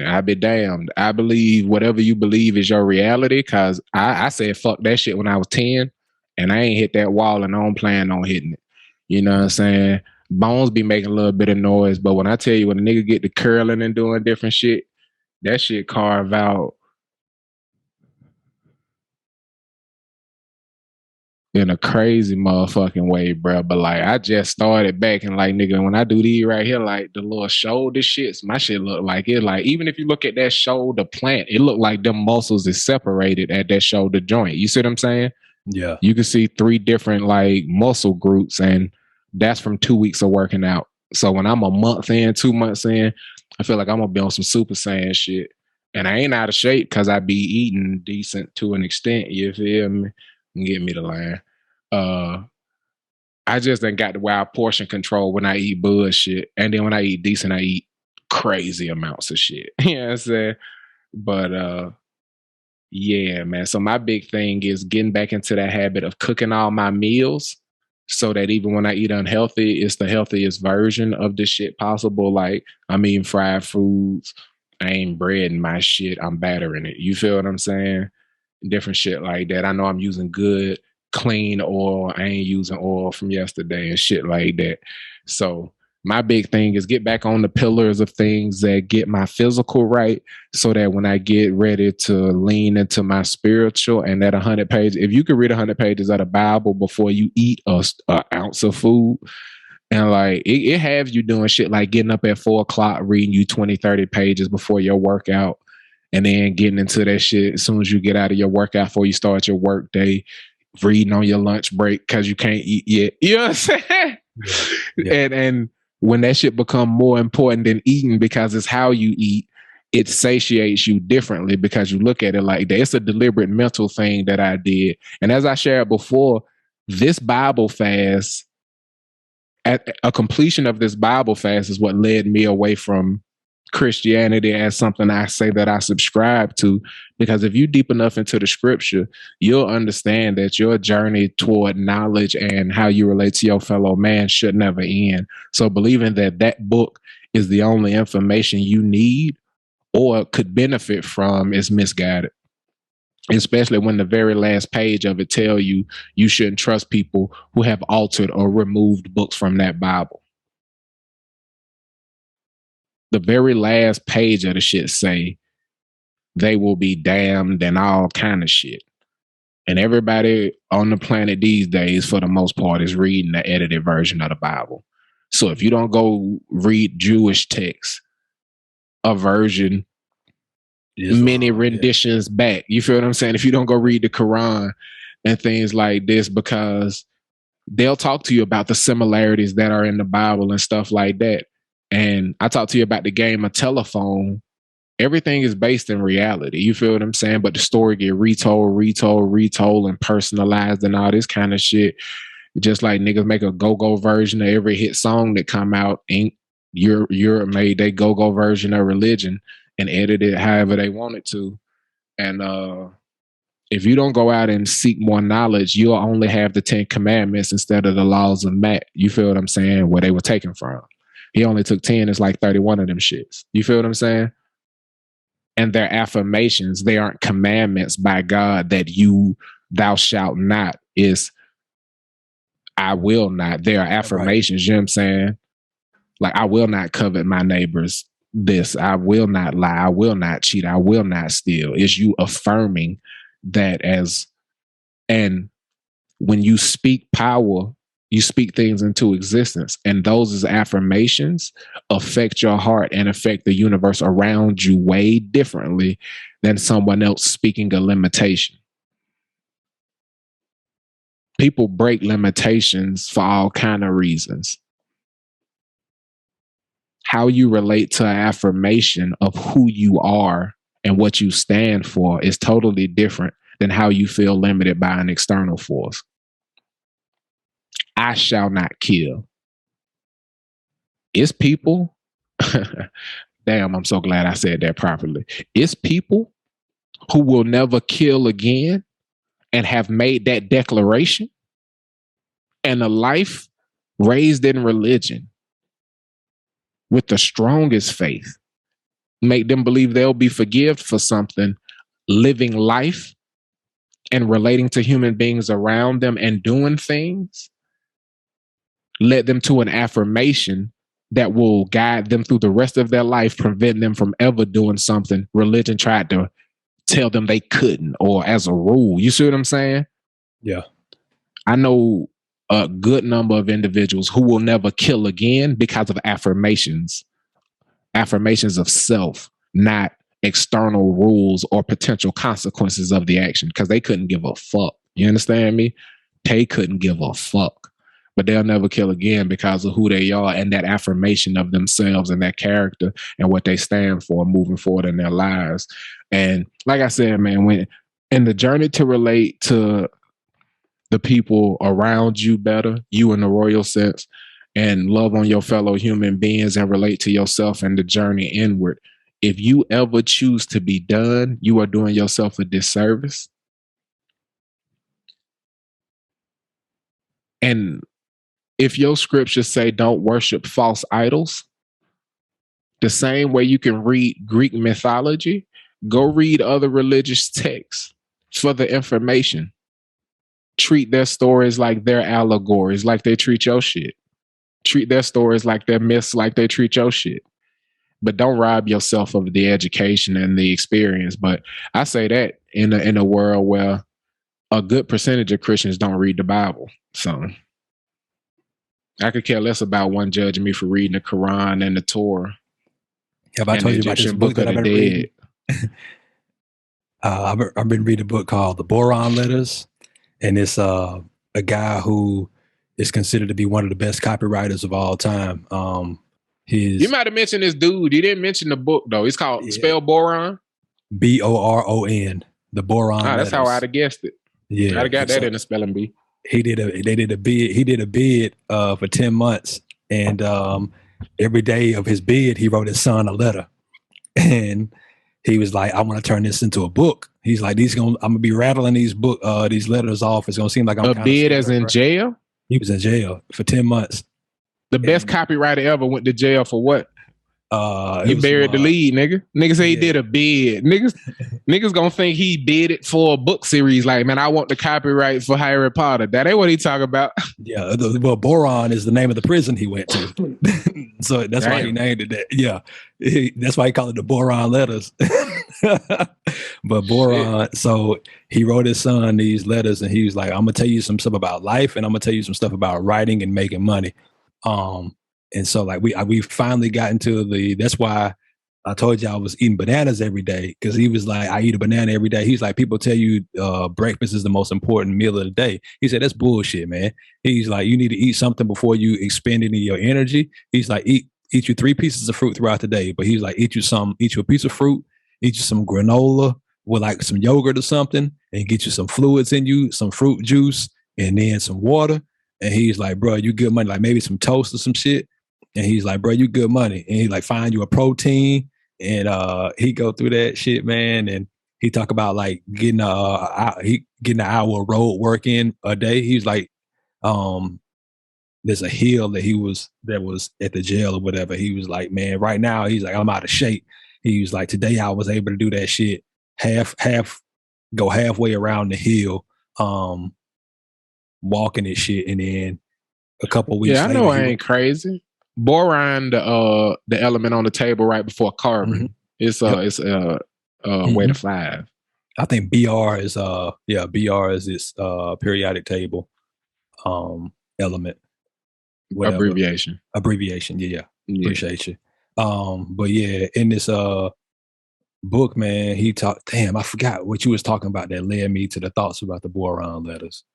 Speaker 4: I be damned. I believe whatever you believe is your reality, because I said fuck that shit when I was 10, and I ain't hit that wall, and I don't plan on hitting it. You know what I'm saying? Bones be making a little bit of noise, but when I tell you, when a nigga get to curling and doing different shit, that shit carve out in a crazy motherfucking way, bro. But like, I just started back, and like, nigga, when I do these right here, like the little shoulder shits, my shit look like it. Like, even if you look at that shoulder plant, it look like them muscles is separated at that shoulder joint. You see what I'm saying?
Speaker 3: Yeah.
Speaker 4: You can see 3 different like muscle groups, and that's from 2 weeks of working out. So when I'm a month in, 2 months in, I feel like I'm gonna be on some Super Saiyan shit. And I ain't out of shape because I be eating decent to an extent. You feel me? Get me the line. I just done got the wild portion control when I eat bullshit. And then when I eat decent, I eat crazy amounts of shit. You know what I'm saying? But yeah, man. So my big thing is getting back into that habit of cooking all my meals, so that even when I eat unhealthy, it's the healthiest version of this shit possible. Like, I'm eating fried foods. I ain't breading my shit. I'm battering it. You feel what I'm saying? Different shit like that. I know I'm using good, clean oil. I ain't using oil from yesterday and shit like that. So my big thing is get back on the pillars of things that get my physical right, so that when I get ready to lean into my spiritual, and that 100 pages, if you could read 100 pages of the Bible before you eat an ounce of food, and like it has you doing shit like getting up at 4 o'clock, reading you 20, 30 pages before your workout, and then getting into that shit as soon as you get out of your workout before you start your work day, reading on your lunch break because you can't eat yet. You know what I'm saying?
Speaker 3: Yeah.
Speaker 4: And when that shit become more important than eating because it's how you eat, it satiates you differently because you look at it like that. It's a deliberate mental thing that I did. And as I shared before, this Bible fast, at a completion of this Bible fast is what led me away from Christianity as something I say that I subscribe to. Because if you deep enough into the scripture, you'll understand that your journey toward knowledge and how you relate to your fellow man should never end. So believing that that book is the only information you need or could benefit from is misguided. Especially when the very last page of it tell you you shouldn't trust people who have altered or removed books from that Bible. The very last page of the shit say they will be damned and all kind of shit. And everybody on the planet these days, for the most part, is reading the edited version of the Bible. So if you don't go read Jewish texts, a version, many renditions back, you feel what I'm saying? If you don't go read the Quran and things like this, because they'll talk to you about the similarities that are in the Bible and stuff like that. And I talked to you about the game of telephone. Everything is based in reality. You feel what I'm saying? But the story get retold, and personalized and all this kind of shit. Just like niggas make a go-go version of every hit song that come out. Europe made they go-go version of Religion and edit it however they wanted to. And if you don't go out and seek more knowledge, you'll only have the 10 commandments instead of the laws of Matt. You feel what I'm saying? Where they were taken from. He only took 10. It's like 31 of them shits. You feel what I'm saying? And they're affirmations. They aren't commandments by God that thou shalt not. Is I will not. They are affirmations. Right. You know what I'm saying? Like, I will not covet my neighbor's this. I will not lie. I will not cheat. I will not steal. Is you affirming that as, and when you speak power, you speak things into existence. And those as affirmations affect your heart and affect the universe around you way differently than someone else speaking a limitation. People break limitations for all kind of reasons. How you relate to an affirmation of who you are and what you stand for is totally different than how you feel limited by an external force. I shall not kill. It's people. Damn, I'm so glad I said that properly. It's people who will never kill again and have made that declaration, and a life raised in religion with the strongest faith make them believe they'll be forgiven for something, living life and relating to human beings around them and doing things led them to an affirmation that will guide them through the rest of their life, prevent them from ever doing something religion tried to tell them they couldn't, or as a rule. You see what I'm saying?
Speaker 3: Yeah.
Speaker 4: I know a good number of individuals who will never kill again because of affirmations of self, not external rules or potential consequences of the action, because they couldn't give a fuck. You understand me? They couldn't give a fuck. But they'll never kill again because of who they are and that affirmation of themselves and that character and what they stand for moving forward in their lives. And like I said, man, when in the journey to relate to the people around you better, you in the royal sense, and love on your fellow human beings and relate to yourself and the journey inward, if you ever choose to be done, you are doing yourself a disservice. And if your scriptures say don't worship false idols, the same way you can read Greek mythology, go read other religious texts for the information. Treat their stories like they're allegories, like they treat your shit. Treat their stories like they're myths, like they treat your shit. But don't rob yourself of the education and the experience. But I say that in a world where a good percentage of Christians don't read the Bible. So I could care less about one judging me for reading the Quran and the Torah.
Speaker 3: Have I told you about this book that I've been reading? I've been reading a book called The Boron Letters. And it's a guy who is considered to be one of the best copywriters of all time.
Speaker 4: You might have mentioned this dude. You didn't mention the book though. It's called Spell Boron.
Speaker 3: Boron. The Boron.
Speaker 4: That's how I'd have guessed it.
Speaker 3: Yeah,
Speaker 4: I'd have got that in the spelling bee.
Speaker 3: They did a bid. He did a bid for 10 months, and every day of his bid, he wrote his son a letter, and he was like, "I want to turn this into a book." He's like, I'm gonna be rattling these letters off. It's gonna seem like I'm
Speaker 4: a bid as in jail.
Speaker 3: He was in jail for 10 months.
Speaker 4: The best copywriter ever went to jail for what? He buried the lead, nigga. Niggas say he did a bid. Niggas gonna think he bid it for a book series. Like, man, I want the copyright for Harry Potter. That ain't what he talk about.
Speaker 3: Yeah, well, Boron is the name of the prison he went to. So that's why he named it that. Yeah, that's why he called it the Boron letters. But Boron, so he wrote his son these letters, and he was like, "I'm gonna tell you some stuff about life, and I'm gonna tell you some stuff about writing and making money." And so like we finally got into that's why I told you I was eating bananas every day, because he was like, I eat a banana every day. He's like, people tell you breakfast is the most important meal of the day. He said, that's bullshit, man. He's like, you need to eat something before you expend any of your energy. He's like, eat you 3 pieces of fruit throughout the day. But he's like, eat you a piece of fruit, eat you some granola with like some yogurt or something, and get you some fluids in you, some fruit juice, and then some water. And he's like, bro, you good money, like maybe some toast or some shit. And he's like, bro, you good money. And he like find you a protein, and he go through that shit, man. And he talk about like getting an hour road work in a day. He's like, there's a hill that was at the jail or whatever. He was like, man, right now he's like, I'm out of shape. He was like, today I was able to do that shit go halfway around the hill, walking and shit, and then a couple weeks later,
Speaker 4: I know I ain't crazy. Boron, the element on the table right before carbon. Mm-hmm. It's weight of 5.
Speaker 3: I think BR is this periodic table element. Whatever. Abbreviation. Yeah. Appreciate you. But yeah, in this book, man, he talked. Damn, I forgot what you was talking about that led me to the thoughts about the Boron letters.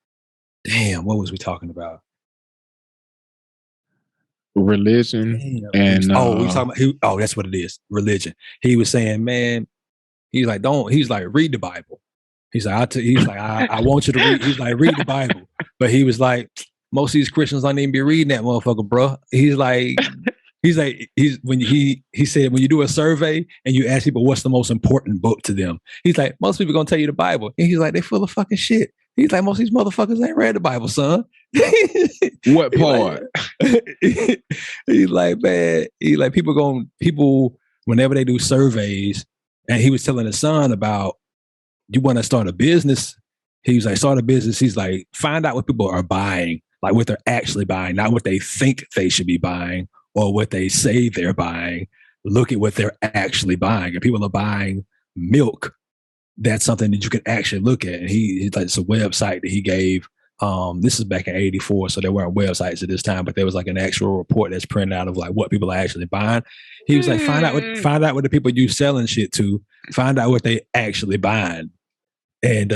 Speaker 3: Damn, what was we talking about?
Speaker 4: Religion. Damn. And
Speaker 3: we talking about that's what it is. Religion. He was saying, man, he's like, read the Bible. He's like, I want you to read. He's like, read the Bible. But he was like, most of these Christians don't even be reading that motherfucker, bro. When you do a survey and you ask people what's the most important book to them, he's like, most people gonna tell you the Bible. And he's like, they full of fucking shit. He's like, most of these motherfuckers ain't read the Bible, son.
Speaker 4: What part?
Speaker 3: He's like, man, people whenever they do surveys, and he was telling his son about, you want to start a business? He was like, start a business. He's like, find out what people are buying, like what they're actually buying, not what they think they should be buying or what they say they're buying. Look at what they're actually buying. If people are buying milk, that's something that you can actually look at. And he's like, it's a website that he gave. This is back in '84, so there weren't websites at this time, but there was like an actual report that's printed out of like what people are actually buying. He was like, find out what the people you selling shit to, find out what they actually buying. And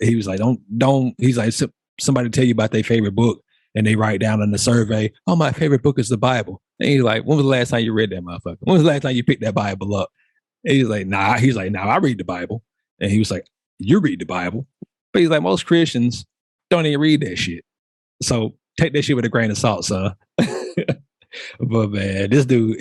Speaker 3: he was like, don't. He's like, somebody tell you about their favorite book, and they write down in the survey, oh, my favorite book is the Bible. And he's like, when was the last time you read that motherfucker? When was the last time you picked that Bible up? And he's like, nah. He's like, nah, I read the Bible. And he was like, you read the Bible. But he's like, most Christians don't even read that shit. So take that shit with a grain of salt, son. But man, this dude,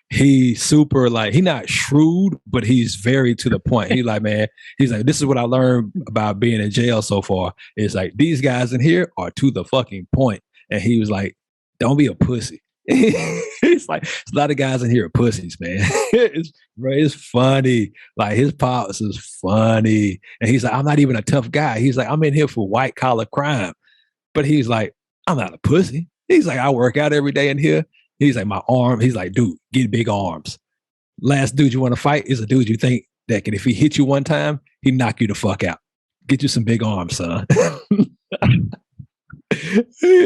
Speaker 3: he's super, like, he not shrewd, but he's very to the point. He's like, man, he's like, this is what I learned about being in jail so far. It's like, these guys in here are to the fucking point. And he was like, don't be a pussy. It's like, a lot of guys in here are pussies, man. It's funny. Like, his pops is funny. And he's like, I'm not even a tough guy. He's like, I'm in here for white collar crime. But he's like, I'm not a pussy. He's like, I work out every day in here. He's like, my arm. He's like, dude, get big arms. Last dude you want to fight is a dude you think that if he hit you one time, he knock you the fuck out. Get you some big arms, son.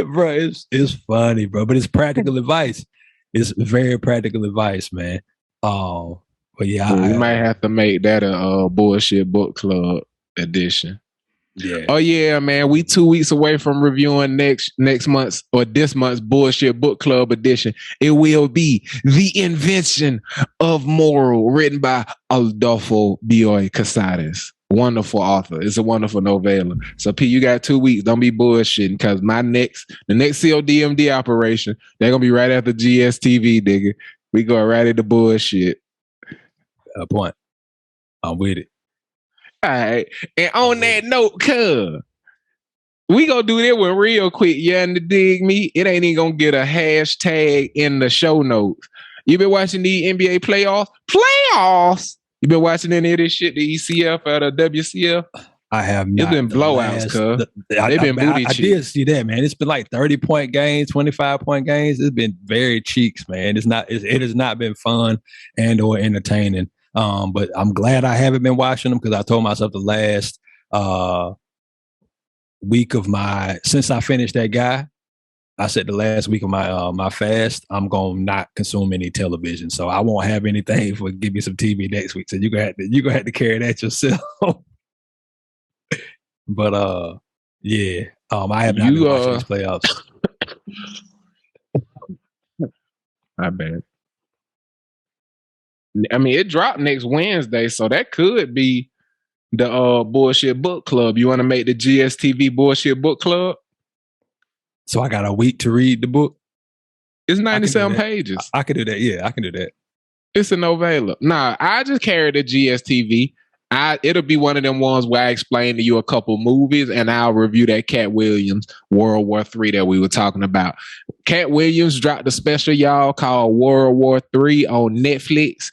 Speaker 3: Bro, it's funny, bro, but it's practical advice. It's very practical advice, man. But yeah,
Speaker 4: we might have to make that a bullshit book club edition.
Speaker 3: Yeah.
Speaker 4: Oh yeah, man. We 2 weeks away from reviewing next month's or this month's bullshit book club edition. It will be The Invention of Moral, written by Adolfo Bioy Casares. Wonderful author. It's a wonderful novella. So P, you got 2 weeks. Don't be bullshitting, because the next C.O.D. operation, they're gonna be right after GSTV, nigga. We go right into bullshit.
Speaker 3: A point. I'm with it.
Speaker 4: All right. And on that note, we gonna do that one real quick. You dig me? It ain't even gonna get a hashtag in the show notes. You been watching the NBA playoffs? Playoffs? You been watching any of this shit, the ECF or the WCF?
Speaker 3: I have not.
Speaker 4: It's been blowouts, cuz. They've been booty cheeks.
Speaker 3: I did see that, man. It's been like 30-point games, 25-point games. It's been very cheeks, man. It has not been fun and or entertaining. But I'm glad I haven't been watching them, because I told myself the last week of since I finished that guy, I said the last week of my fast, I'm gonna not consume any television. So I won't have anything for Give Me Some TV next week. So you're gonna have to carry that yourself. But yeah. I have not been watching these playoffs.
Speaker 4: I bet. I mean, it dropped next Wednesday, so that could be the bullshit book club. You want to make the GSTV bullshit book club?
Speaker 3: So I got a week to read the book?
Speaker 4: It's 97 pages.
Speaker 3: I can do that. Yeah, I can do that.
Speaker 4: It's a novella. Nah, I just carry the GSTV. It'll be one of them ones where I explain to you a couple movies, and I'll review that Cat Williams World War III that we were talking about. Cat Williams dropped a special, y'all, called World War III on Netflix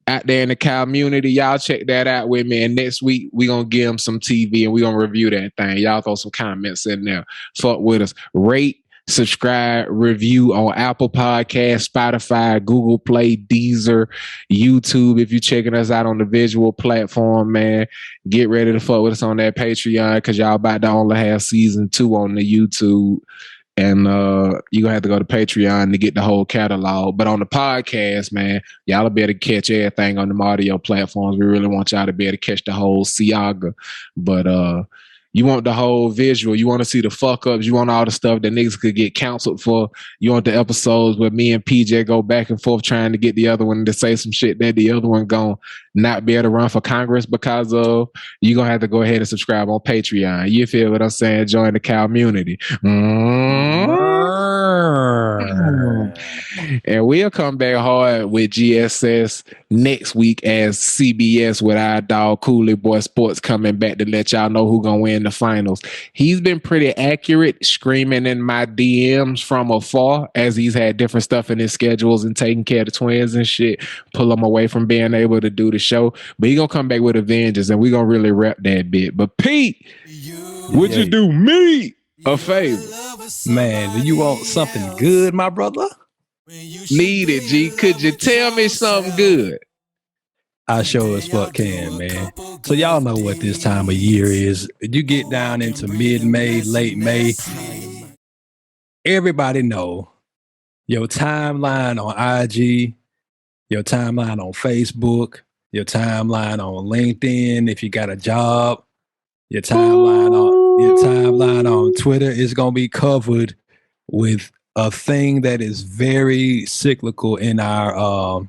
Speaker 4: out there in the community. Y'all check that out with me. And next week, we're going to give him some TV and we're going to review that thing. Y'all throw some comments in there. Fuck with us. Rate, subscribe, review on Apple Podcasts, Spotify, Google Play, Deezer, YouTube. If you're checking us out on the visual platform, man, get ready to fuck with us on that Patreon, because y'all about to only have season 2 on the YouTube. And you're going to have to go to Patreon to get the whole catalog. But on the podcast, man, y'all will be able to catch everything on the audio platforms. We really want y'all to be able to catch the whole saga. But you want the whole visual. You want to see the fuck-ups. You want all the stuff that niggas could get counseled for. You want the episodes where me and PJ go back and forth trying to get the other one to say some shit that the other one gonna not be able to run for Congress because of. You're going to have to go ahead and subscribe on Patreon. You feel what I'm saying? Join the community. And we'll come back hard with GSS next week as CBS with our dog Cooley Boy Sports coming back to let y'all know who gonna win the finals. He's been pretty accurate, screaming in my DMs from afar as he's had different stuff in his schedules and taking care of the twins and shit, pull them away from being able to do the show. But he gonna come back with a vengeance, and we gonna really rep that bit. But Pete, would you do me a favor?
Speaker 3: Man, do you want something good, my brother?
Speaker 4: Need it, G. Could you tell me something good?
Speaker 3: I sure as fuck can, man. So y'all know what this time of year is. You get down into mid-May, late May. Everybody know your timeline on IG, your timeline on Facebook, your timeline on LinkedIn if you got a job, your timeline on Twitter is gonna be covered with a thing that is very cyclical in our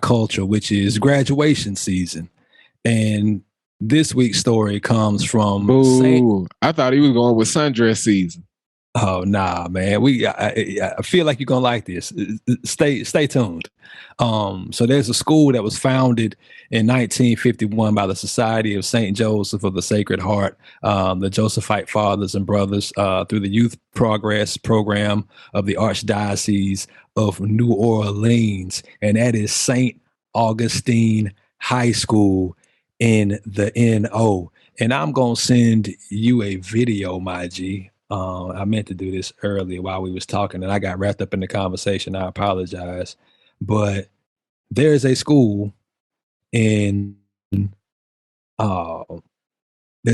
Speaker 3: culture, which is graduation season. And this week's story comes from
Speaker 4: I thought he was going with sundress season.
Speaker 3: Oh nah, man. I feel like you're gonna like this. Stay tuned. So there's a school that was founded in 1951 by the Society of St. Joseph of the Sacred Heart, the Josephite Fathers and Brothers, through the Youth Progress Program of the Archdiocese of New Orleans, and that is St. Augustine High School in the NO. And I'm gonna send you a video, my G. I meant to do this earlier while we was talking, and I got wrapped up in the conversation. I apologize. But there's a school there's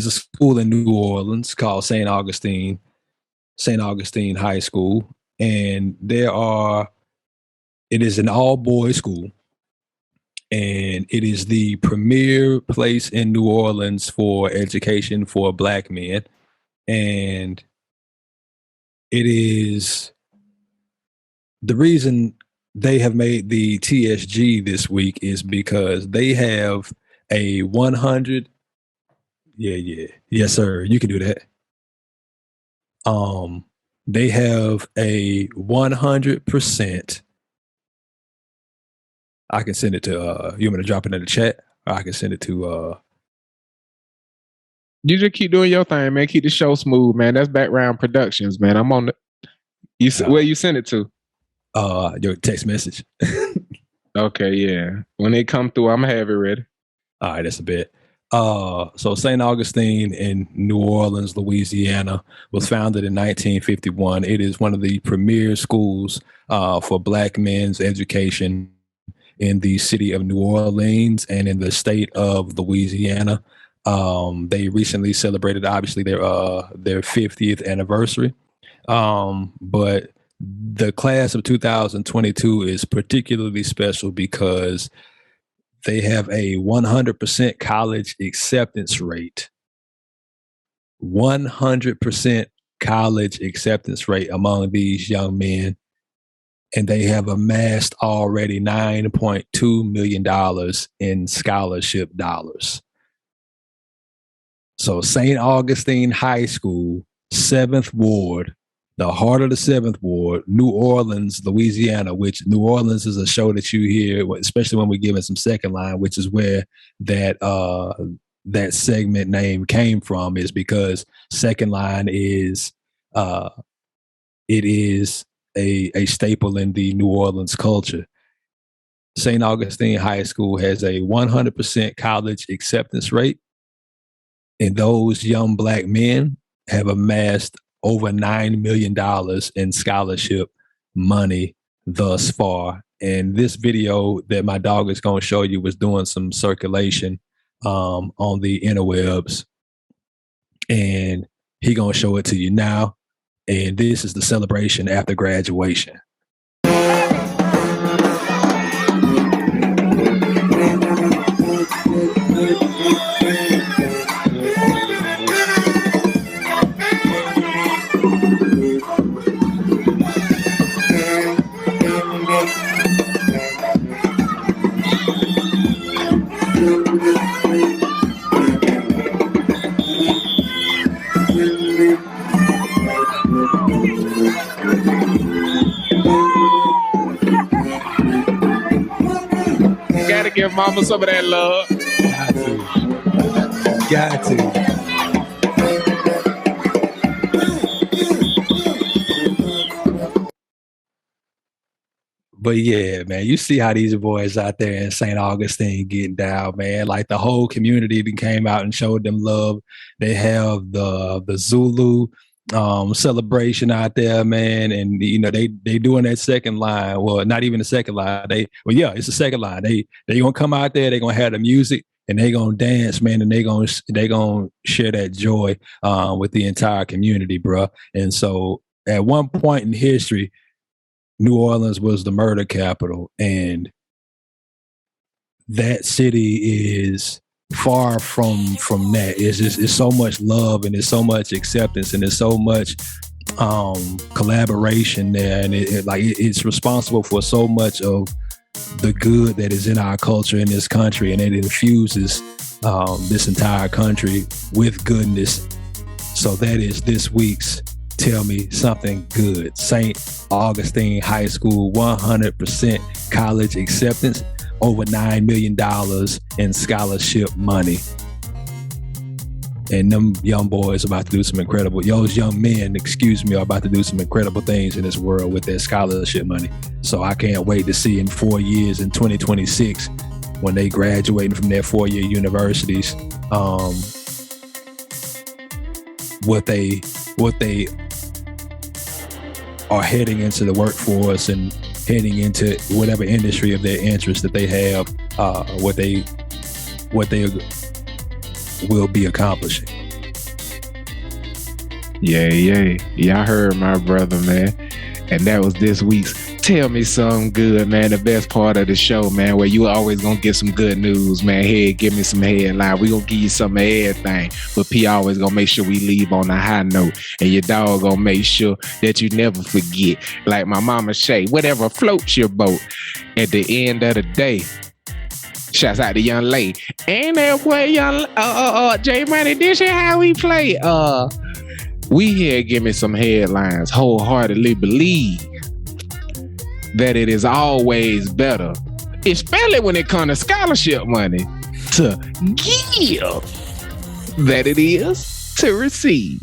Speaker 3: a school in New Orleans called St. Augustine High School. And it is an all-boys school. And and it is the premier place in New Orleans for education for Black men. And it is the reason they have made the TSG this week is because they have a 100. Yes, sir. You can do that. They have a 100%. I can send it to you want me to drop it in the chat? Or I can send it to
Speaker 4: You just keep doing your thing, man. Keep the show smooth, man. That's Background Productions, man. I'm on the where you send it to?
Speaker 3: Your text message.
Speaker 4: Okay, yeah. When they come through, I'm gonna have it ready.
Speaker 3: All right, that's a bit. So St. Augustine in New Orleans, Louisiana, was founded in 1951. It is one of the premier schools for Black men's education in the city of New Orleans and in the state of Louisiana. They recently celebrated, obviously, their 50th anniversary. But the class of 2022 is particularly special because they have a 100% college acceptance rate. 100% college acceptance rate among these young men. And they have amassed already $9.2 million in scholarship dollars. So St. Augustine High School, 7th Ward, the heart of the 7th Ward, New Orleans, Louisiana, which New Orleans is a show that you hear, especially when we're giving some second line, which is where that segment name came from, is because second line is it is a staple in the New Orleans culture. St. Augustine High School has a 100% college acceptance rate, and those young Black men have amassed over $9 million in scholarship money thus far. And this video that my dog is going to show you was doing some circulation on the interwebs, and he going to show it to you now. And this is the celebration after graduation.
Speaker 4: Gotta give mama some of that love.
Speaker 3: Got to. But yeah, man, you see how these boys out there in St. Augustine getting down, man. Like the whole community came out and showed them love. They have the Zulu celebration out there, man, and you know they doing that second line. Well, not even the second line. It's the second line. They gonna come out there. They gonna have the music and they gonna dance, man, and they gonna share that joy with the entire community, bro. And so at one point in history, New Orleans was the murder capital, and that city is far from that. It's so much love, and there's so much acceptance, and there's so much collaboration there, and it's responsible for so much of the good that is in our culture in this country, and it infuses this entire country with goodness. So that is this week's Tell Me Something Good. St. Augustine High School, 100% college acceptance, over $9 million in scholarship money. And them young boys are about to do some incredible, those young men, are about to do some incredible things in this world with their scholarship money. So I can't wait to see in 4 years, in 2026, when they graduating from their 4-year universities, what they are heading into the workforce and heading into whatever industry of their interest that they have, what they will be accomplishing.
Speaker 4: Yeah, I heard my brother, man. And that was this week's Tell me something good, man. The best part of the show, man, where you always gonna get some good news, man. Hey, give me some headline. We gonna give you some of everything. But P always gonna make sure we leave on a high note. And your dog gonna make sure that you never forget. Like my mama say, whatever floats your boat. At the end of the day, shouts out to Young Lady. Ain't that way, Young J Money, this is how we play. We here give me some headlines. Wholeheartedly believe that it is always better, especially when it comes to scholarship money, to give than it is to receive.